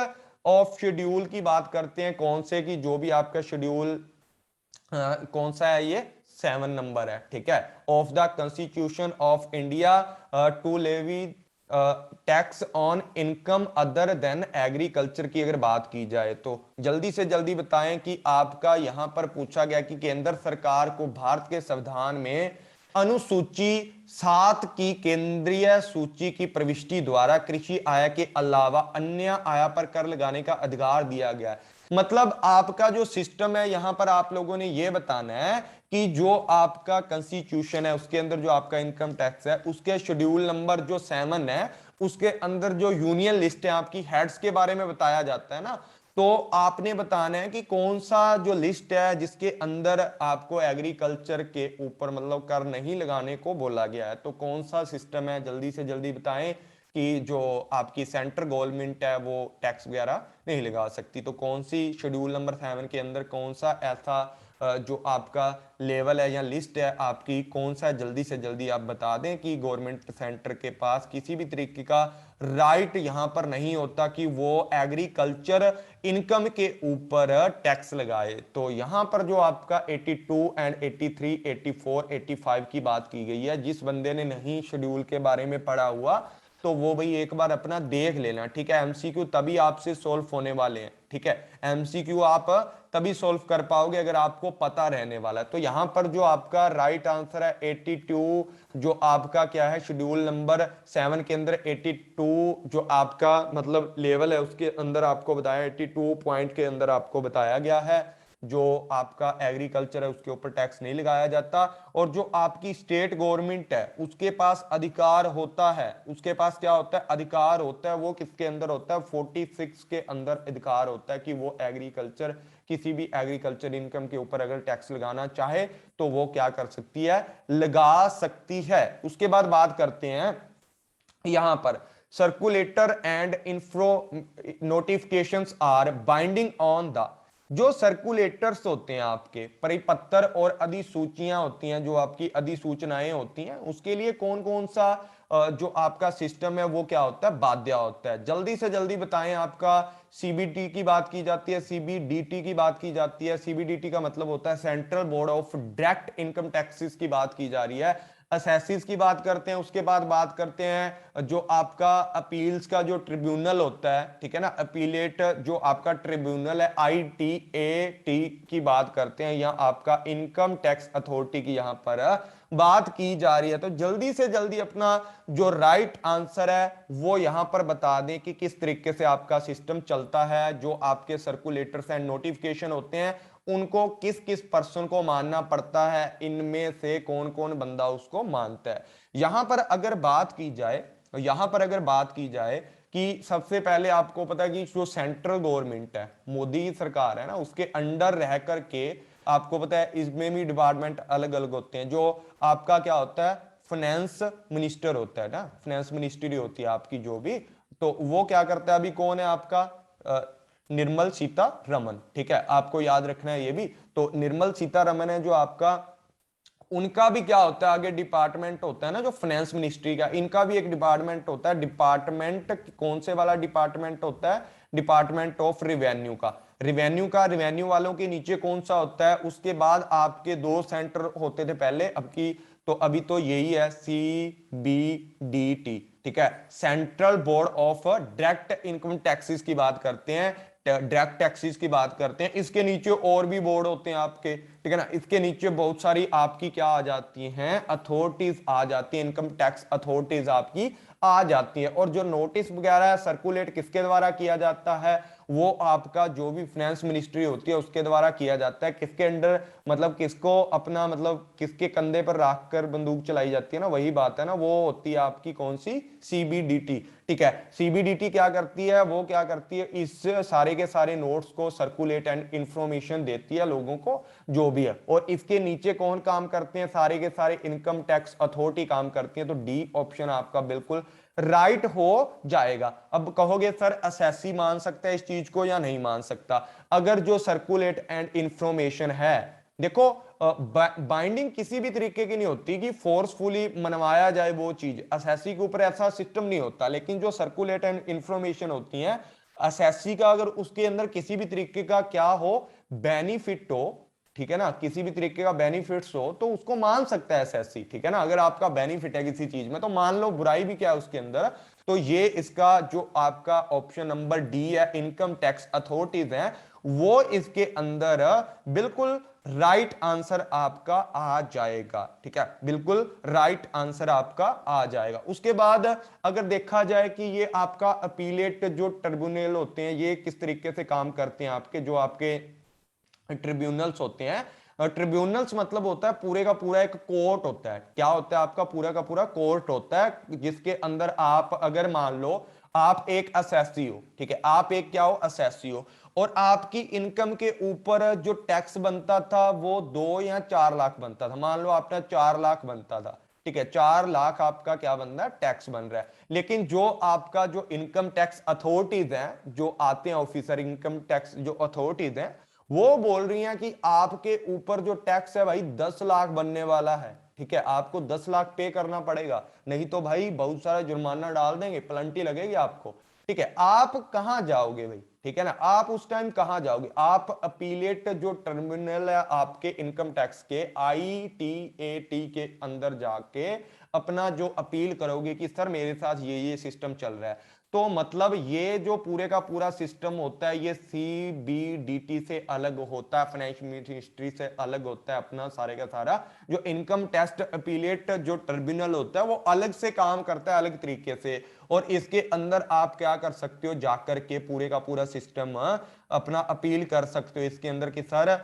Speaker 1: of schedule की बात करते हैं, कौन से की जो भी आपका शेड्यूल कौन सा है, ये 7 नंबर है, ठीक है, of the constitution of India to levy tax on income other than agriculture की अगर बात की जाए तो जल्दी से जल्दी बताएं कि आपका यहां पर पूछा गया कि केंद्र सरकार को भारत के संविधान में अनुसूची 7 की केंद्रीय सूची की प्रविष्टि द्वारा कृषि आय के अलावा अन्य आय पर कर लगाने का अधिकार दिया गया है। मतलब आपका जो सिस्टम है यहां पर आप लोगों ने यह बताना है कि जो आपका कॉन्स्टिट्यूशन है उसके अंदर जो आपका इनकम टैक्स है उसके शेड्यूल नंबर जो 7 है उसके अंदर जो यूनियन लिस्ट है आपकी हेड्स के बारे में बताया जाता है ना, तो आपने बताना है कि कौन सा जो लिस्ट है जिसके अंदर आपको एग्रीकल्चर के ऊपर मतलब कर नहीं लगाने को बोला गया है। तो कौन सा सिस्टम है, जल्दी से जल्दी बताएं कि जो आपकी सेंट्रल गवर्नमेंट है वो टैक्स वगैरह नहीं लगा सकती। तो कौन सी शेड्यूल नंबर 7 के अंदर कौन सा ऐसा जो आपका लेवल है या लिस्ट है आपकी, कौन सा है, जल्दी से जल्दी आप बता दें कि गवर्नमेंट सेंटर के पास किसी भी तरीके का राइट यहां पर नहीं होता कि वो एग्रीकल्चर इनकम के ऊपर टैक्स लगाए। तो यहां पर जो आपका 82 एंड 83, 84, 85 की बात की गई है, जिस बंदे ने नहीं शेड्यूल के बारे में पढ़ा हुआ तो वो भाई एक बार अपना देख लेना, ठीक है। एमसीक्यू तभी आपसे सॉल्व होने वाले हैं, ठीक है। एमसीक्यू आप तभी सॉल्व कर पाओगे अगर आपको पता रहने वाला है। तो यहां पर जो आपका राइट आंसर है 82, जो आपका क्या है शेड्यूल नंबर 7 के अंदर 82 जो आपका मतलब लेवल है उसके अंदर आपको बताया 82 पॉइंट के अंदर आपको बताया गया है जो आपका एग्रीकल्चर है उसके ऊपर टैक्स नहीं लगाया जाता। और जो आपकी स्टेट गवर्नमेंट है उसके पास अधिकार होता है, उसके पास क्या होता है, अधिकार होता है। वो किसके अंदर होता है, 46 के अंदर अधिकार होता है कि वो एग्रीकल्चर, किसी भी एग्रीकल्चर इनकम के ऊपर अगर टैक्स लगाना चाहे तो वो क्या कर सकती है, लगा सकती है। उसके बाद बात करते हैं यहां पर circulars and info notifications are binding on the, जो सर्कुलेटर्स होते हैं आपके परिपत्र और अधिसूचियां होती हैं, जो आपकी अधिसूचनाएं होती हैं, उसके लिए कौन कौन सा जो आपका सिस्टम है वो क्या होता है, बाध्य होता है। जल्दी से जल्दी बताएं। आपका सीबीटी की बात की जाती है, सीबीडीटी की बात की जाती है। सीबीडीटी का मतलब होता है central board of direct income taxes की बात की जा रही है। असेसिस की बात करते हैं, उसके बाद बात करते हैं जो आपका अपील्स का जो ट्रिब्यूनल होता है, ठीक है ना, अपीलेट जो आपका ट्रिब्यूनल है ITAT की बात करते हैं, या आपका इनकम टैक्स अथॉरिटी की यहां पर बात की जा रही है। तो जल्दी से जल्दी अपना जो राइट आंसर है वो यहां पर बता दें कि किस तरीके से आपका सिस्टम चलता है। जो आपके सर्कुलेटर्स एंड नोटिफिकेशन होते हैं उनको किस किस पर्सन को मानना पड़ता है, इनमें से कौन कौन बंदा उसको मानता है। यहां पर अगर बात की जाए, यहां पर अगर बात की जाए कि सबसे पहले आपको पता है कि जो सेंट्रल गवर्नमेंट है, मोदी सरकार है ना, उसके अंडर रह करके आपको पता है इसमें भी डिपार्टमेंट अलग अलग होते हैं। जो आपका क्या होता है, फाइनेंस मिनिस्टर होता है ना, फाइनेंस मिनिस्ट्री होती है आपकी जो भी, तो वो क्या करता है, अभी कौन है आपका निर्मल सीतारमण, ठीक है, आपको याद रखना है ये भी। तो निर्मल सीतारमण है जो आपका, उनका भी क्या होता है आगे डिपार्टमेंट होता है ना जो फाइनेंस मिनिस्ट्री का, इनका भी एक डिपार्टमेंट होता है। डिपार्टमेंट कौन से वाला डिपार्टमेंट होता है, डिपार्टमेंट ऑफ रिवेन्यू का। रिवेन्यू का, रिवेन्यू वालों के नीचे कौन सा होता है, उसके बाद आपके दो सेंटर होते थे पहले, अब की तो अभी तो यही है CBDT, ठीक है, central board of direct income taxes की बात करते हैं, डायरेक्ट टैक्सेस की बात करते हैं। इसके नीचे और भी बोर्ड होते हैं आपके, ठीक है ना, इसके नीचे बहुत सारी आपकी क्या आ जाती हैं, अथॉरिटीज आ जाती हैं, इनकम टैक्स अथॉरिटीज आपकी आ जाती है। और जो नोटिस वगैरह है सर्कुलेट किसके द्वारा किया जाता है, वो आपका जो भी फाइनेंस मिनिस्ट्री होती है उसके द्वारा किया जाता है। किसके अंडर, मतलब किसको अपना, मतलब किसके कंधे पर रख कर बंदूक चलाई जाती है ना, वही बात है ना, वो होती है आपकी कौन सी, CBDT, ठीक है। CBDT क्या करती है, वो क्या करती है, इस सारे के सारे नोट्स को सर्कुलेट एंड इंफॉर्मेशन देती है लोगों को जो भी है। और इसके नीचे कौन काम करते हैं, सारे के सारे इनकम टैक्स अथॉरिटी काम करती है। तो डी ऑप्शन आपका बिल्कुल राइट हो जाएगा। अब कहोगे सर असेसी मान सकता है इस चीज को या नहीं मान सकता, अगर जो सर्कुलेट एंड इंफॉर्मेशन है, देखो बाइंडिंग किसी भी तरीके की नहीं होती कि फोर्सफुली मनवाया जाए वो चीज, असेसी के ऊपर ऐसा सिस्टम नहीं होता। लेकिन जो सर्कुलेट एंड इंफॉर्मेशन होती है असेसी का, अगर उसके अंदर किसी भी तरीके का क्या हो, बेनिफिट हो, ठीक है ना, किसी भी तरीके का बेनिफिट्स हो तो उसको मान सकता है एसएससी, ठीक है ना। अगर आपका बेनिफिट है किसी चीज में तो मान लो, बुराई भी क्या है उसके अंदर। तो ये इसका जो आपका ऑप्शन नंबर डी है, इनकम टैक्स अथॉरिटीज है, वो इसके अंदर बिल्कुल राइट आंसर आपका आ जाएगा, ठीक है, बिल्कुल राइट आंसर आपका आ जाएगा। उसके बाद अगर देखा जाए कि ये आपका अपीलेट जो ट्रिब्यूनल होते हैं ये किस तरीके से काम करते हैं, आपके जो आपके ट्रिब्यूनल्स होते हैं, ट्रिब्यूनल्स मतलब होता है पूरे का पूरा एक कोर्ट होता है। क्या होता है आपका? पूरा का पूरा कोर्ट होता है, जिसके अंदर आप अगर मान लो आप एक असेसी हो, ठीक है, आप एक क्या हो? असेसी हो, और आपकी इनकम के ऊपर जो टैक्स बनता था वो 2 या 4 लाख बनता था। मान लो आपका 4 लाख बनता था, ठीक है, 4 लाख आपका क्या बन रहा है? टैक्स बन रहा है। लेकिन जो आपका जो इनकम टैक्स अथॉरिटीज हैं, जो आते हैं ऑफिसर इनकम टैक्स जो अथॉरिटीज हैं, वो बोल रही हैं कि आपके ऊपर जो टैक्स है भाई 10 लाख बनने वाला है, ठीक है, आपको 10 लाख पे करना पड़ेगा, नहीं तो भाई बहुत सारा जुर्माना डाल देंगे, पेनल्टी लगेगी आपको। ठीक है, आप कहां जाओगे भाई? ठीक है ना, आप उस टाइम कहां जाओगे? आप अपीलेट जो टर्मिनल है आपके इनकम टैक्स के, ITAT के अंदर जाके अपना जो अपील करोगे कि सर मेरे साथ ये सिस्टम चल रहा है। तो मतलब ये जो पूरे का पूरा सिस्टम होता है ये CBDT से अलग होता है, फाइनेंशियल मिनिस्ट्री से अलग होता है। अपना सारे का सारा जो इनकम टैक्स अपीलेट जो ट्रिब्यूनल होता है वो अलग से काम करता है, अलग तरीके से। और इसके अंदर आप क्या कर सकते हो? जाकर के पूरे का पूरा सिस्टम अपना अपील कर सकते हो इसके अंदर कि सर,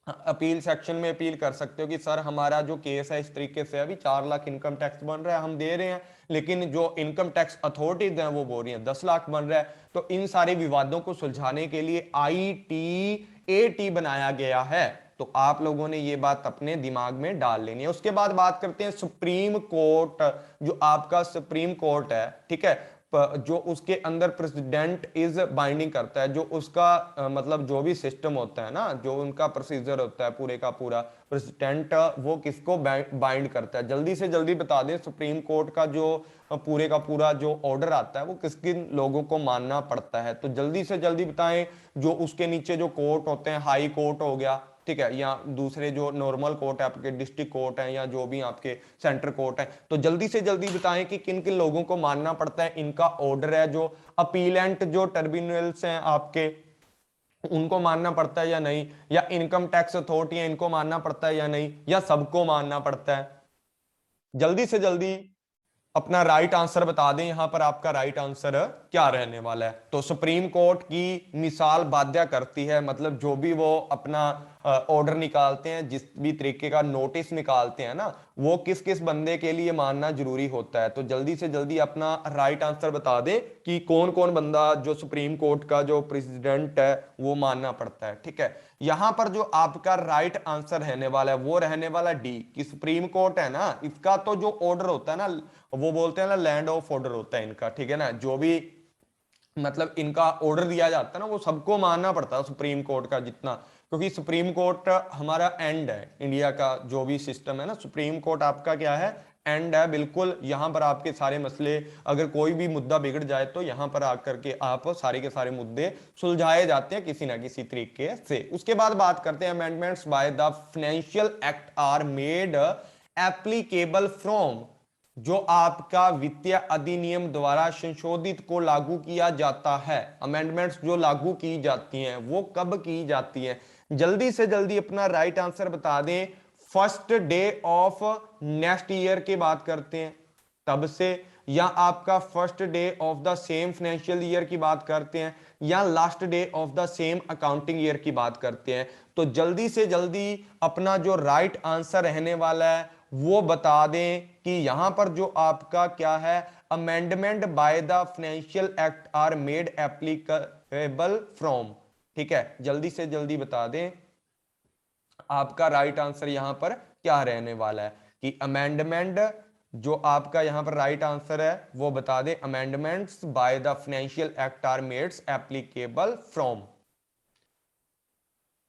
Speaker 1: अपील सेक्शन में अपील कर सकते हो कि सर हमारा जो केस है इस तरीके से, अभी 4 लाख इनकम टैक्स बन रहा है, हम दे रहे हैं, लेकिन जो इनकम टैक्स अथॉरिटीज हैं वो बोल रही हैं 10 लाख बन रहा है। तो इन सारे विवादों को सुलझाने के लिए ITAT बनाया गया है। तो आप लोगों ने ये बात अपने दिमाग में डाल लेनी है। उसके बाद बात करते हैं सुप्रीम कोर्ट। जो आपका सुप्रीम कोर्ट है, ठीक है, जो उसके अंदर प्रेसिडेंट इज बाइंडिंग करता है, जो उसका मतलब जो भी सिस्टम होता है ना, जो उनका प्रोसीजर होता है पूरे का पूरा, प्रेसिडेंट वो किसको बाइंड करता है? जल्दी से जल्दी बता दें, सुप्रीम कोर्ट का जो पूरे का पूरा जो ऑर्डर आता है वो किस किन लोगों को मानना पड़ता है? तो जल्दी से जल्दी बताएं। जो उसके नीचे जो कोर्ट होते हैं, हाई कोर्ट हो गया, ठीक है, या दूसरे जो नॉर्मल कोर्ट है आपके, डिस्ट्रिक्ट कोर्ट है, या जो भी आपके सेंटर कोर्ट है, तो जल्दी से जल्दी बताएं कि किन किन लोगों को मानना पड़ता है, इनका ऑर्डर है। जो अपीलेंट जो ट्रिब्यूनल्स हैं आपके, उनको मानना पड़ता है या नहीं, या इनकम टैक्स अथॉरिटी है इनको मानना पड़ता है या नहीं, या सबको मानना पड़ता है? जल्दी से जल्दी अपना राइट आंसर बता दें। यहां पर आपका राइट आंसर क्या रहने वाला है? तो सुप्रीम कोर्ट की मिसाल बाध्य करती है, मतलब जो भी वो अपना ऑर्डर निकालते हैं, जिस भी तरीके का नोटिस निकालते हैं ना, वो किस किस बंदे के लिए मानना जरूरी होता है। तो जल्दी से जल्दी अपना राइट आंसर बता दें कि कौन कौन बंदा जो सुप्रीम कोर्ट का जो प्रेसिडेंट है वो मानना पड़ता है। ठीक है, यहां पर जो आपका राइट आंसर रहने वाला है वो रहने वाला डी, कि सुप्रीम कोर्ट है ना, इसका तो जो ऑर्डर होता है ना, वो बोलते हैं ना लैंड ऑफ ऑर्डर होता है इनका, ठीक है ना, जो भी मतलब इनका ऑर्डर दिया जाता है ना वो सबको मानना पड़ता है सुप्रीम कोर्ट का जितना, क्योंकि सुप्रीम कोर्ट हमारा एंड है इंडिया का, जो भी सिस्टम है ना, सुप्रीम कोर्ट आपका क्या है? एंड है बिल्कुल। यहां पर आपके सारे मसले, अगर कोई भी मुद्दा बिगड़ जाए तो यहां पर आकर के आप सारे के सारे मुद्दे सुलझाए जाते हैं किसी ना किसी तरीके से। उसके बाद बात करते हैं amendments by the financial act are made applicable from, जो आपका वित्तीय अधिनियम द्वारा संशोधित को लागू किया जाता है। अमेंडमेंट्स जो लागू की जाती हैं वो कब की जाती हैं? जल्दी से जल्दी अपना राइट आंसर बता दें। First day of next year की बात करते हैं तब से, या आपका first day of the same financial year की बात करते हैं, या last day of the same accounting year की बात करते हैं? तो जल्दी से जल्दी अपना जो राइट आंसर रहने वाला है वो बता दें कि यहां पर जो आपका क्या है, amendment by the financial act are made applicable from. ठीक है, जल्दी से जल्दी बता दें आपका राइट आंसर यहां पर क्या रहने वाला है, कि अमेंडमेंट जो आपका यहां पर राइट आंसर है वो बता दें, amendments by the financial act are made applicable from.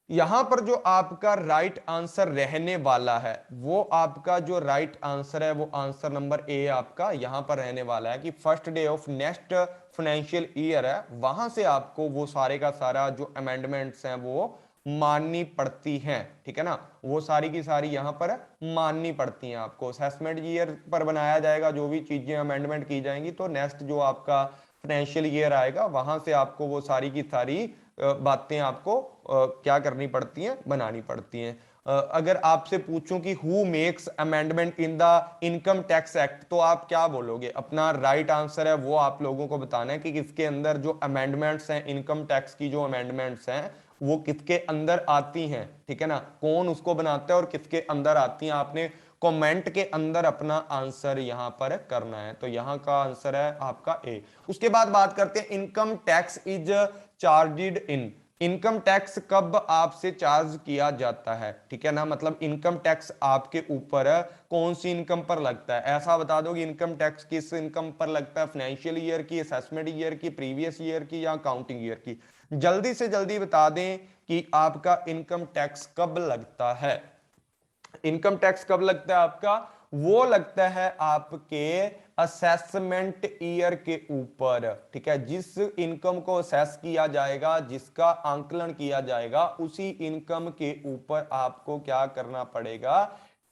Speaker 1: यहां पर जो आपका राइट आंसर रहने वाला है वो आपका जो राइट आंसर है वो आंसर नंबर ए आपका यहां पर रहने वाला है, कि first day of next financial year है, वहां से आपको वो सारे का सारा जो अमेंडमेंट्स हैं वो माननी पड़ती हैं। ठीक है ना, वो सारी की सारी यहां पर माननी पड़ती हैं आपको। असेसमेंट ईयर पर बनाया जाएगा जो भी चीजें अमेंडमेंट की जाएंगी, तो नेक्स्ट जो आपका फाइनेंशियल ईयर आएगा वहां से आपको वो सारी की सारी बातें आपको क्या करनी पड़ती हैं? बनानी पड़ती हैं। अगर आपसे पूछूं कि who makes amendment in the income tax act, तो आप क्या बोलोगे? अपना राइट आंसर है वो आप लोगों को बताना है कि किसके अंदर जो अमेंडमेंट्स हैं, इनकम टैक्स की जो अमेंडमेंट्स हैं वो किसके अंदर आती हैं, ठीक है ना, कौन उसको बनाता है और किसके अंदर आती हैं, आपने कमेंट के अंदर अपना आंसर यहां पर करना है। तो यहां का आंसर है आपका ए। उसके बाद बात करते हैं income tax is charged in. Income tax कब आपसे चार्ज किया जाता है, ठीक है ना, मतलब इनकम टैक्स आपके ऊपर कौन सी इनकम पर लगता है, ऐसा बता दो कि इनकम टैक्स किस इनकम पर लगता है, फाइनेंशियल ईयर की, असेसमेंट ईयर की, प्रीवियस ईयर की या अकाउंटिंग ईयर की। जल्दी से जल्दी बता दें कि आपका इनकम टैक्स कब लगता है। इनकम टैक्स कब लगता है आपका, वो लगता है आपके असेसमेंट ईयर के ऊपर, ठीक है, जिस इनकम को असेस किया जाएगा, जिसका आंकलन किया जाएगा, उसी इनकम के ऊपर आपको क्या करना पड़ेगा,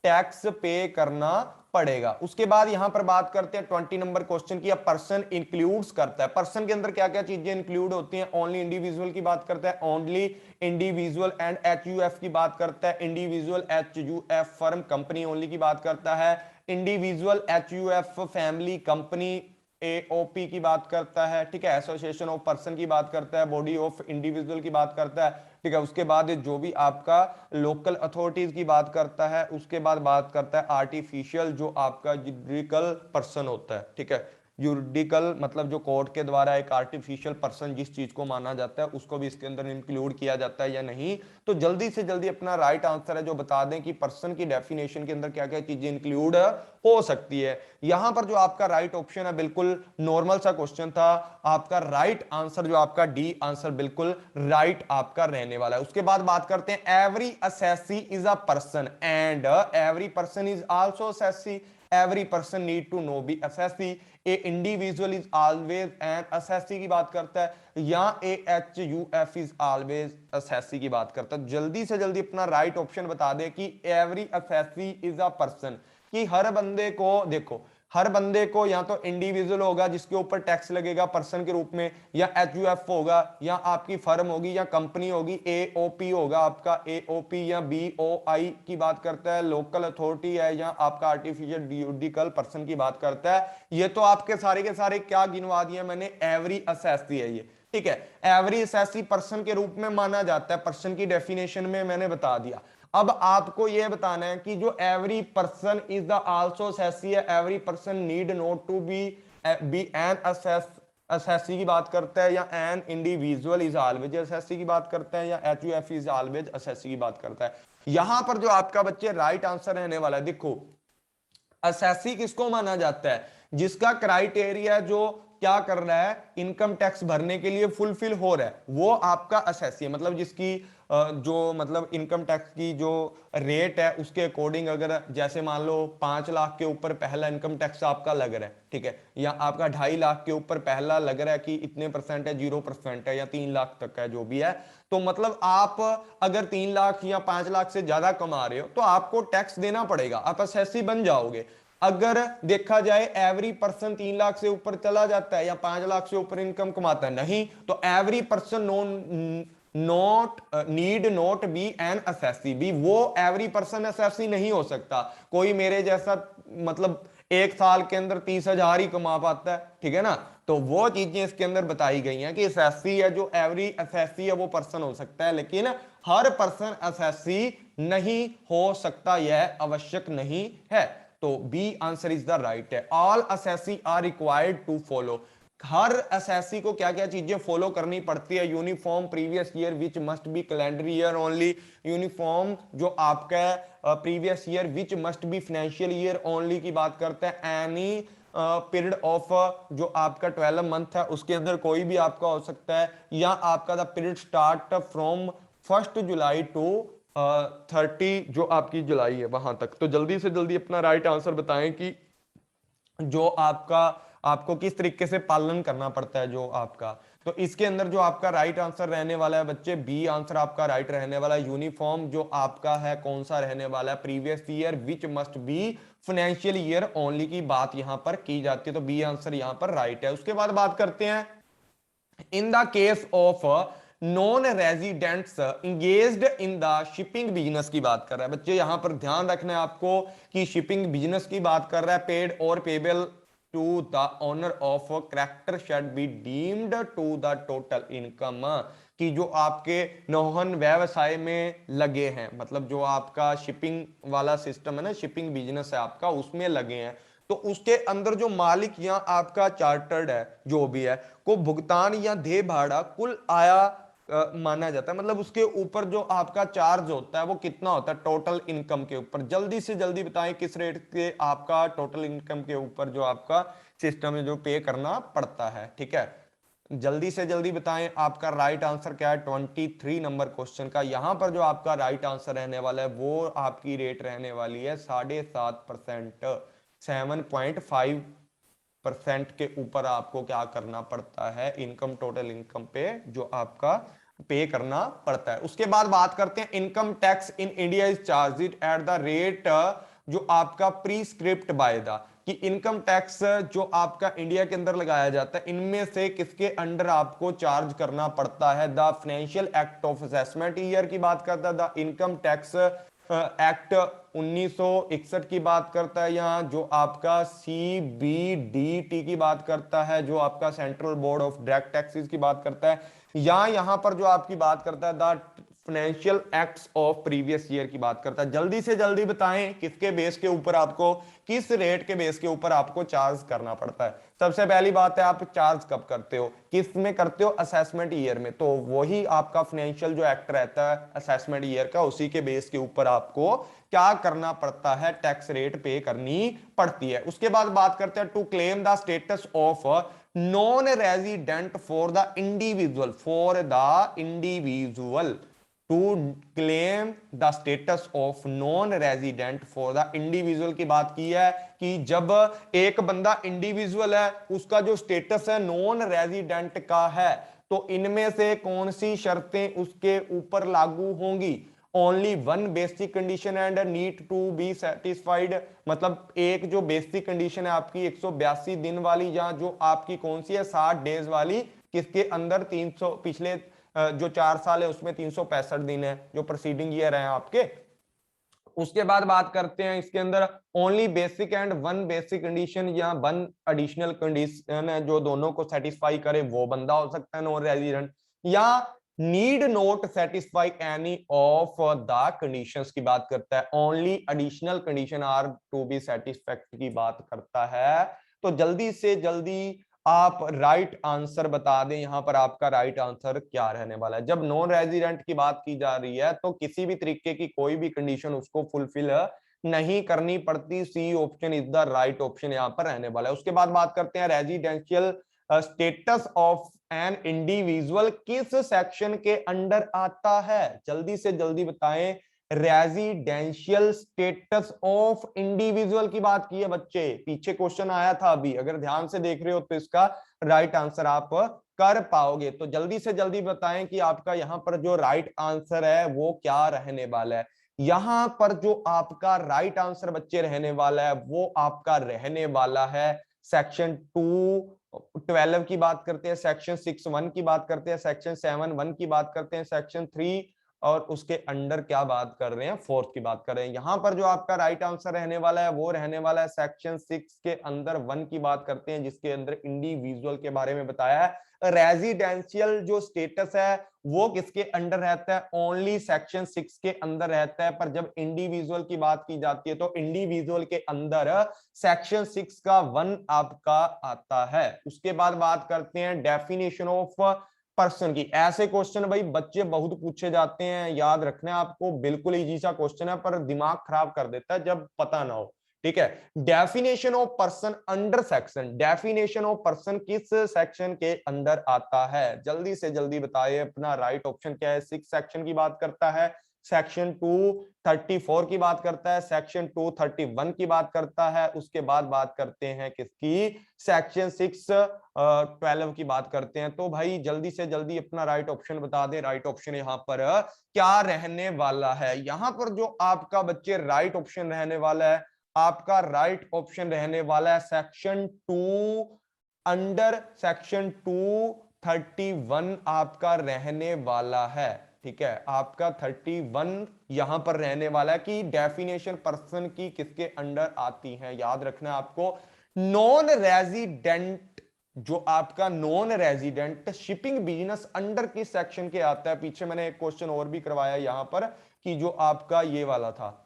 Speaker 1: टैक्स पे करना पड़ेगा। उसके बाद यहां पर बात करते हैं 20 नंबर क्वेश्चन की, पर्सन इंक्लूड्स करता है, पर्सन के अंदर क्या क्या चीजें इंक्लूड होती हैं, ओनली इंडिविजुअल की बात करता है, ओनली इंडिविजुअल एंड एचयूएफ की बात करता है, individual HUF firm company only की बात करता है, individual HUF family company AOP की बात करता है, ठीक है, एसोसिएशन ऑफ पर्सन की बात करता है, बॉडी ऑफ इंडिविजुअल की बात करता है, ठीक है। उसके बाद जो भी आपका लोकल अथॉरिटीज की बात करता है, उसके बाद बात करता है आर्टिफिशियल, जो आपका जुरिडिकल पर्सन होता है, ठीक है, जुरिडिकल मतलब जो कोर्ट के द्वारा एक आर्टिफिशियल पर्सन जिस चीज को माना जाता है, उसको भी इसके अंदर इंक्लूड किया जाता है या नहीं। तो जल्दी से जल्दी अपना राइट आंसर है जो बता दें कि पर्सन की डेफिनेशन के अंदर क्या क्या चीजें इंक्लूड हो सकती है। यहां पर जो आपका राइट ऑप्शन है बिल्कुल नॉर्मल सा क्वेश्चन था, आपका राइट आंसर जो आपका डी आंसर बिल्कुल राइट आपका रहने वाला है। उसके बाद बात करते हैं every assessee is a person and every person is also assessee, every person need to know be assessee, a individual is always an assessee की बात करता है, या a H U F is always assessee की बात करता है। जल्दी से जल्दी अपना राइट ऑप्शन बता दे कि every assessee is a person, कि हर बंदे को, देखो हर बंदे को या तो इंडिविजुअल होगा जिसके ऊपर टैक्स लगेगा पर्सन के रूप में, या एचयूएफ होगा, या आपकी फर्म होगी, या कंपनी होगी, एओपी होगा आपका एओपी, या बीओआई की बात करता है, लोकल अथॉरिटी है, या आपका आर्टिफिशियल जुडिकल पर्सन की बात करता है। ये तो आपके सारे के सारे क्या गिनवा दिए मैंने, एवरी असेसी है ये, ठीक है, एवरी असेसी पर्सन के रूप में माना जाता है, पर्सन की डेफिनेशन में मैंने बता दिया। अब आपको यह बताना है कि जो every person is the also assessee है, every person need not to be an assessee की बात करता है, या an individual is always assessee की बात करता है, या एचयूएफ इज ऑलवेज असेसी की बात करता है। यहां पर जो आपका बच्चे राइट आंसर रहने वाला है, देखो असेसी किसको माना जाता है, जिसका क्राइटेरिया जो क्या कर रहा है, इनकम टैक्स भरने के लिए फुलफिल हो रहा है, वो आपका असेसी है, मतलब जिसकी जो मतलब इनकम टैक्स की जो रेट है उसके अकॉर्डिंग, अगर जैसे मान लो 5 लाख के ऊपर पहला इनकम टैक्स आपका लग रहा है, ठीक है, या आपका 2.5 लाख के ऊपर पहला लग रहा है कि इतने परसेंट है, 0% है, या 3 लाख तक है, जो भी है, तो मतलब आप अगर 3 लाख या 5 लाख से ज्यादा कमा रहे हो तो आपको टैक्स देना पड़ेगा, आप असेसी बन जाओगे। अगर देखा जाए एवरी पर्सन 3 लाख से ऊपर चला जाता है या 5 लाख से ऊपर इनकम कमाता है, नहीं, तो every person not need not be an assessee, भी वो एवरी पर्सन असेसी नहीं हो सकता। कोई मेरे जैसा मतलब 1 साल के अंदर 30,000 ही कमा पाता है, ठीक है ना, तो वो चीजें इसके अंदर बताई गई हैं कि असेसी है, जो एवरी असेसी है वो पर्सन हो सकता है, लेकिन हर पर्सन असेसी नहीं हो सकता, यह आवश्यक नहीं है। तो B answer is the right है, all assessee are required to follow, हर असेसी को क्या क्या चीजें फॉलो करनी पड़ती है, uniform previous year which must be calendar year only, uniform जो आपका previous year which must be financial year only की बात करते हैं, एनी पीरियड ऑफ जो आपका 12 मंथ है उसके अंदर कोई भी आपका हो सकता है, या आपका the period start from 1 July to 30 जो आपकी जुलाई है वहां तक। तो जल्दी से जल्दी अपना राइट आंसर बताएं कि जो आपका आपको किस तरीके से पालन करना पड़ता है जो आपका। तो इसके अंदर जो आपका राइट आंसर रहने वाला है बच्चे, बी आंसर आपका राइट रहने वाला है। यूनिफॉर्म जो आपका है कौन सा रहने वाला है, previous year which must be financial year only की बात यहां पर की जाती है, तो बी आंसर यहां पर राइट है। उसके बाद बात करते हैं in the case of non residents engaged in the shipping business की बात कर रहा है बच्चे, यहां पर ध्यान रखना है आपको कि शिपिंग बिजनेस की बात कर रहा है, पेड और payable to the owner of character shall be deemed to the total income, कि जो आपके नौहन व्यवसाय में लगे हैं, मतलब जो आपका शिपिंग वाला सिस्टम है ना, शिपिंग बिजनेस है आपका, उसमें लगे हैं, तो उसके अंदर जो मालिक या आपका चार्टर्ड है जो भी है को भुगतान या देय भाड़ा कुल आया माना जाता है। मतलब उसके ऊपर जो आपका चार्ज होता है वो कितना होता है टोटल इनकम के ऊपर। जल्दी से जल्दी बताएं किस रेट के आपका टोटल इनकम के ऊपर जो आपका सिस्टम है जो पे करना पड़ता है। ठीक है, जल्दी से जल्दी बताएं आपका राइट आंसर क्या है 23 नंबर क्वेश्चन का। यहां पर जो आपका राइट आंसर रहने वाला है वो आपकी रेट रहने वाली है 7.5%। 7.5% के ऊपर आपको क्या करना पड़ता है इनकम, टोटल इनकम पे जो आपका पे करना पड़ता है। उसके बाद बात करते हैं income tax in India is charge at the rate जो आपका प्रीस्क्रिप्ट बाय द, कि इनकम टैक्स जो आपका इंडिया के अंदर लगाया जाता है इनमें से किसके अंडर आपको चार्ज करना पड़ता है। The financial act of assessment year की बात करता है, द इनकम टैक्स एक्ट 1961 की बात करता है, या जो आपका CBDT की बात करता है जो आपका central board of direct taxes की बात करता है, या यहां पर जो आपकी बात करता है the financial acts of previous year की बात करता है। जल्दी से जल्दी बताएं किसके बेस के ऊपर आपको, किस रेट के बेस के ऊपर आपको चार्ज करना पड़ता है। सबसे पहली बात है आप चार्ज कब करते हो, किस में करते हो, असेसमेंट ईयर में, तो वही आपका फाइनेंशियल जो एक्ट रहता है असेसमेंट ईयर का उसी के बेस के ऊपर आपको क्या करना पड़ता है, टैक्स रेट पे करनी पड़ती है। उसके बाद बात करते हैं to claim the status of non resident for the individual, for the individual, to claim the status of non resident for the individual की बात की है कि जब एक बंदा इंडिविजुअल है उसका जो स्टेटस है नॉन रेजिडेंट का है, तो इनमें से कौन सी शर्तें उसके ऊपर लागू होंगी। Only one basic condition and need to be satisfied, मतलब एक जो बेसिक कंडीशन है आपकी 182 दिन वाली, या जो आपकी कौन सी है 60 डेज वाली, किसके अंदर 300 पिछले जो 4 साल है उसमें 365 दिन है जो प्रोसीडिंग ईयर है आपके। उसके बाद बात करते हैं इसके अंदर only basic and one basic condition या वन एडिशनल कंडीशन है जो दोनों को सेटिस्फाई करे वो बंदा हो सकता है नॉन रेजिडेंट, या need not satisfy any of the conditions की बात करता है, only additional condition are to be satisfied की बात करता है। तो जल्दी से जल्दी आप राइट आंसर बता दें यहां पर आपका राइट आंसर क्या रहने वाला है। जब नॉन रेजिडेंट की बात की जा रही है तो किसी भी तरीके की कोई भी कंडीशन उसको फुलफिल नहीं करनी पड़ती, C option is the right option यहां पर रहने वाला है। उसके बाद बात करते हैं residential status of an individual किस सेक्शन के अंडर आता है, जल्दी से जल्दी बताएं। रेजिडेंशियल स्टेटस ऑफ इंडिविजुअल की बात की है बच्चे, पीछे क्वेश्चन आया था अभी, अगर ध्यान से देख रहे हो तो इसका राइट आंसर आप कर पाओगे। तो जल्दी से जल्दी बताएं कि आपका यहां पर जो राइट आंसर है वो क्या रहने वाला है। यहां पर जो आपका राइट आंसर बच्चे रहने वाला है वो आपका रहने वाला है सेक्शन 212 की बात करते हैं, सेक्शन 6(1) की बात करते हैं, सेक्शन 7(1) की बात करते हैं, सेक्शन 3 और उसके अंडर क्या बात कर रहे हैं, 4th की बात कर रहे हैं। यहां पर जो आपका राइट आंसर रहने वाला है वो रहने वाला है सेक्शन 6 के अंदर 1 की बात करते हैं जिसके अंदर इंडिविजुअल के बारे में बताया है। रेजिडेंशियल जो स्टेटस है वो किसके अंडर रहता है, ओनली सेक्शन 6 के अंदर रहता है, पर जब इंडिविजुअल की बात की जाती है तो इंडिविजुअल के अंदर सेक्शन 6 का 1 आपका आता है। उसके बाद बात करते हैं डेफिनेशन ऑफ पर्सन की। ऐसे क्वेश्चन भाई बच्चे बहुत पूछे जाते हैं, याद रखना आपको, बिल्कुल इजी सा क्वेश्चन है पर दिमाग खराब कर देता है जब पता ना हो। ठीक है, definition of person under section, definition of person किस सेक्शन के अंदर आता है, जल्दी से जल्दी बताइए अपना राइट ऑप्शन क्या है। 6 सेक्शन की बात करता है, सेक्शन 234 की बात करता है, सेक्शन 231 की बात करता है, उसके बाद बात करते हैं किसकी, सेक्शन 612 की बात करते हैं। तो भाई जल्दी से जल्दी अपना राइट ऑप्शन बता दे, राइट ऑप्शन यहाँ पर क्या रहने वाला है। यहाँ पर जो आपका बच्चे राइट ऑप्शन रहने वाला है, आपका राइट ऑप्शन रहने वाला है सेक्शन 2 अंडर सेक्शन 231 आपका रहने वाला है। ठीक है, आपका 31 यहां पर रहने वाला है कि डेफिनेशन पर्सन की किसके अंडर आती है। याद रखना आपको, नॉन रेजिडेंट जो आपका non resident shipping business under किस सेक्शन के आता है। पीछे मैंने एक क्वेश्चन और भी करवाया यहां पर कि जो आपका ये वाला था,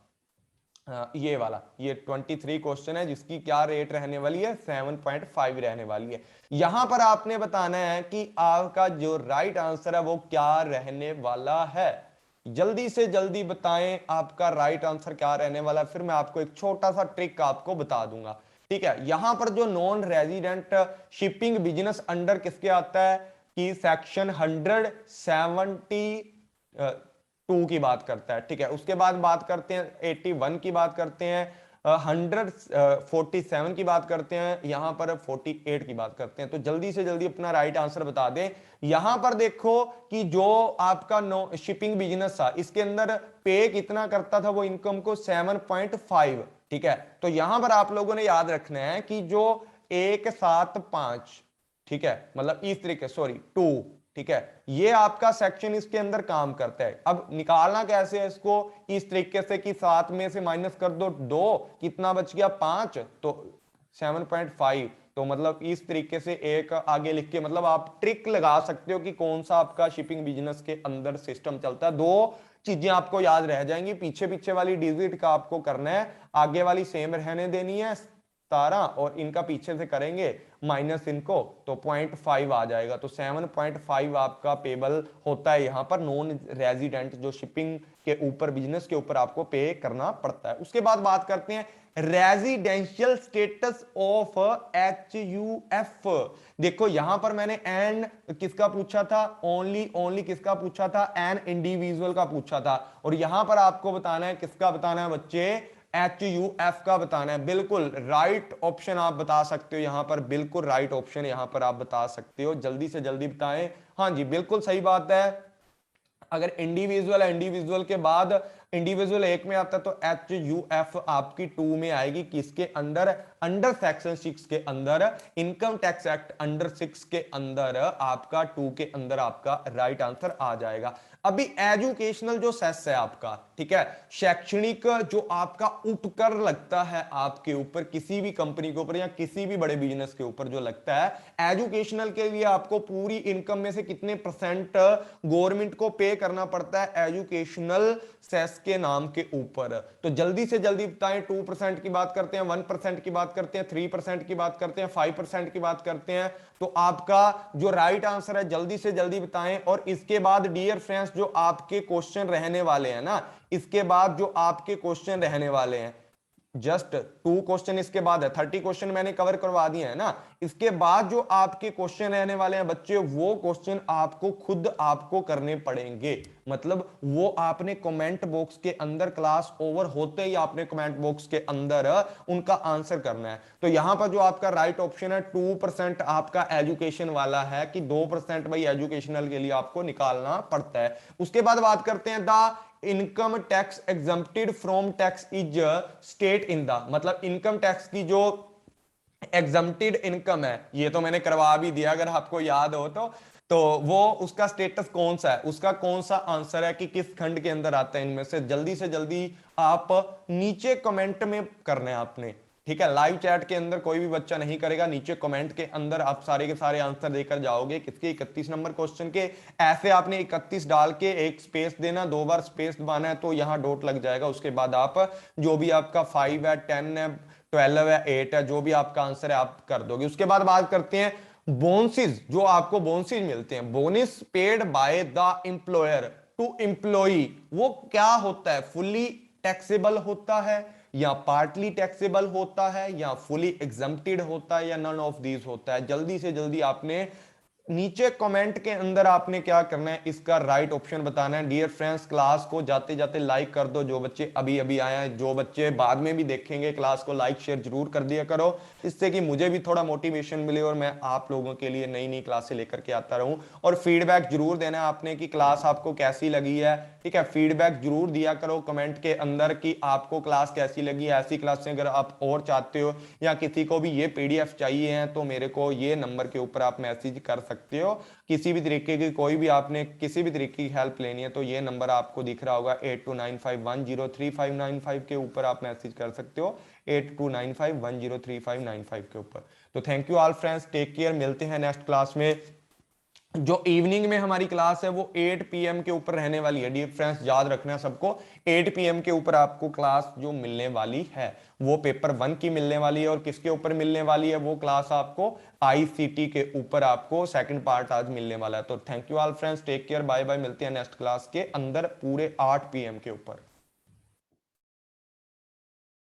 Speaker 1: ये वाला, ये 23 क्वेश्चन है जिसकी क्या रेट रहने वाली है, 7.5 रहने वाली है। यहां पर आपने बताना है कि आपका जो राइट आंसर है वो क्या रहने वाला है। जल्दी से जल्दी बताएं आपका राइट आंसर क्या रहने वाला है, फिर मैं आपको एक छोटा सा ट्रिक आपको बता दूंगा। ठीक है, यहां पर जो non resident shipping business under किसके आता है कि सेक्शन 170 टू की बात करता है। ठीक है, उसके बाद बात करते हैं 81 की बात करते हैं, 147 की बात करते हैं, यहां पर 48 की बात करते हैं। तो जल्दी से जल्दी अपना राइट आंसर बता दें। यहां पर देखो कि जो आपका नो शिपिंग बिजनेस था इसके अंदर पे कितना करता था वो इनकम को, 7.5। ठीक है, तो यहां पर आप लोगों ने याद रखना है कि जो 175, ठीक है, मतलब इस तरीके, सॉरी 2, ठीक है, ये आपका सेक्शन इसके अंदर काम करता है। अब निकालना कैसे है इसको, इस तरीके से कि 7 में से माइनस कर दो 2, कितना बच गया 5, तो 7.5। तो मतलब इस तरीके से एक आगे लिख के मतलब आप ट्रिक लगा सकते हो कि कौन सा आपका शिपिंग बिजनेस के अंदर सिस्टम चलता है। दो चीजें आपको याद रह जाएंगी, पीछे पीछे वाली डिजिट का आपको करना है, आगे वाली सेम रहने देनी है 17, और इनका पीछे से करेंगे माइनस इनको, तो 0.5 आ जाएगा। तो 7.5 आपका पेबल होता है यहाँ पर नॉन रेजिडेंट जो शिपिंग के ऊपर बिजनेस के ऊपर आपको पे करना पड़ता है। उसके बाद बात करते हैं रेजिडेंशियल स्टेटस ऑफ HUF। देखो यहां पर मैंने एन किसका पूछा था, ओनली ओनली किसका पूछा था, एन इंडिविजुअल का पूछा था, और यहां पर आपको बताना है किसका बताना है बच्चे, HUF का बताना है। बिल्कुल राइट ऑप्शन आप बता सकते हो यहां पर, बिल्कुल राइट ऑप्शन यहां पर आप बता सकते हो, जल्दी से जल्दी बताएं। हाँ जी बिल्कुल सही बात है, अगर इंडिविजुअल है, इंडिविजुअल के बाद इंडिविजुअल एक में आता है तो HUF आपकी 2 में आएगी, किसके अंदर, अंडर सेक्शन 6 के अंदर, इनकम टैक्स एक्ट अंडर 6 के अंदर आपका 2 के अंदर आपका राइट आंसर आ जाएगा। अभी एजुकेशनल जो सेस है आपका, ठीक है, शैक्षणिक जो आपका उपकर लगता है आपके ऊपर, किसी भी कंपनी के ऊपर या किसी भी बड़े बिजनेस के ऊपर जो लगता है, एजुकेशनल के लिए आपको पूरी इनकम में से कितने परसेंट गवर्नमेंट को पे करना पड़ता है एजुकेशनल सेस के नाम के ऊपर। तो जल्दी से जल्दी बताएं, 2% की बात करते हैं, 1% की बात करते हैं, 3% की बात करते हैं, 5% की बात करते हैं। तो आपका जो राइट आंसर है जल्दी से जल्दी बताएं। और इसके बाद डियर फ्रेंड्स जो आपके क्वेश्चन रहने वाले हैं ना, इसके बाद जो आपके क्वेश्चन रहने वाले हैं, जस्ट 2 क्वेश्चन इसके बाद है, 30 क्वेश्चन मैंने कवर करवा दिए हैं ना, इसके बाद जो आपके क्वेश्चन रहने वाले हैं बच्चे, वो क्वेश्चन आपको खुद आपको करने पड़ेंगे। मतलब वो आपने कमेंट बॉक्स के अंदर क्लास ओवर होते ही आपने कमेंट बॉक्स के अंदर उनका आंसर करना है। तो यहां पर जो आपका राइट ऑप्शन है 2% आपका एजुकेशन वाला है, कि 2% भाई एजुकेशनल के लिए आपको निकालना पड़ता है। उसके बाद बात करते हैं the income tax exempted from tax is state in the, मतलब इनकम टैक्स की जो एग्जम्प्टेड इनकम है, ये तो मैंने करवा भी दिया अगर आपको याद हो तो वो उसका स्टेटस कौन सा है, उसका कौन सा आंसर है कि किस खंड के अंदर आता है इनमें से, जल्दी से जल्दी आप नीचे कमेंट में करना है आपने। ठीक है, लाइव चैट के अंदर कोई भी बच्चा नहीं करेगा, नीचे कमेंट के अंदर आप सारे के सारे आंसर देकर जाओगे किसके, 31 नंबर क्वेश्चन के। ऐसे आपने 31 डाल के एक स्पेस देना, 2 बार स्पेस दबाना है तो यहां डॉट लग जाएगा। उसके बाद आप जो भी आपका 5 है, 10 है, 12 है, 8 है, जो भी आपका आंसर है आप कर दोगे। उसके बाद बात करते हैं बोनसेस, जो आपको बोनसेस मिलते हैं, bonus paid by the employer to employee, वो क्या होता है, फुल्ली टैक्सेबल होता है या पार्टली टैक्सेबल होता है या फुली एग्जम्प्टेड होता है या नन ऑफ दीज होता है। जल्दी से जल्दी आपने नीचे कमेंट के अंदर आपने क्या करना है, इसका राइट ऑप्शन बताना है। डियर फ्रेंड्स क्लास को जाते जाते लाइक कर दो, जो बच्चे अभी अभी आए हैं, जो बच्चे बाद में भी देखेंगे क्लास को लाइक शेयर जरूर कर दिया करो, इससे कि मुझे भी थोड़ा मोटिवेशन मिले और मैं आप लोगों के लिए नई नई क्लासें लेकर के आता रहूं। और फीडबैक जरूर देना है आपने कि क्लास आपको कैसी लगी है। ठीक है, फीडबैक जरूर दिया करो कमेंट के अंदर कि आपको क्लास कैसी लगी है। ऐसी क्लासें अगर आप और चाहते हो या किसी को भी ये PDF चाहिए है तो मेरे को ये नंबर के ऊपर आप मैसेज कर सकते हो। किसी भी तरीके की कोई भी आपने किसी भी तरीके की हेल्प लेनी है तो ये नंबर आपको दिख रहा होगा 8295103595 के ऊपर आप मैसेज कर सकते हो। 8295103595 के ऊपर। तो thank you all friends, take care, मिलते हैं नेक्स्ट क्लास में। जो इवनिंग में हमारी क्लास है वो 8 पीएम के ऊपर रहने वाली है। डियर फ्रेंड्स याद रखना सबको, 8 पीएम के ऊपर आपको क्लास जो मिलने वाली है वो पेपर 1 की मिलने वाली है। और किसके ऊपर मिलने वाली है वो क्लास आपको, आईसीटी के ऊपर आपको सेकंड पार्ट आज मिलने वाला है। तो thank you all friends, take care, bye bye, मिलते हैं नेक्स्ट क्लास के अंदर पूरे 8 पीएम के ऊपर।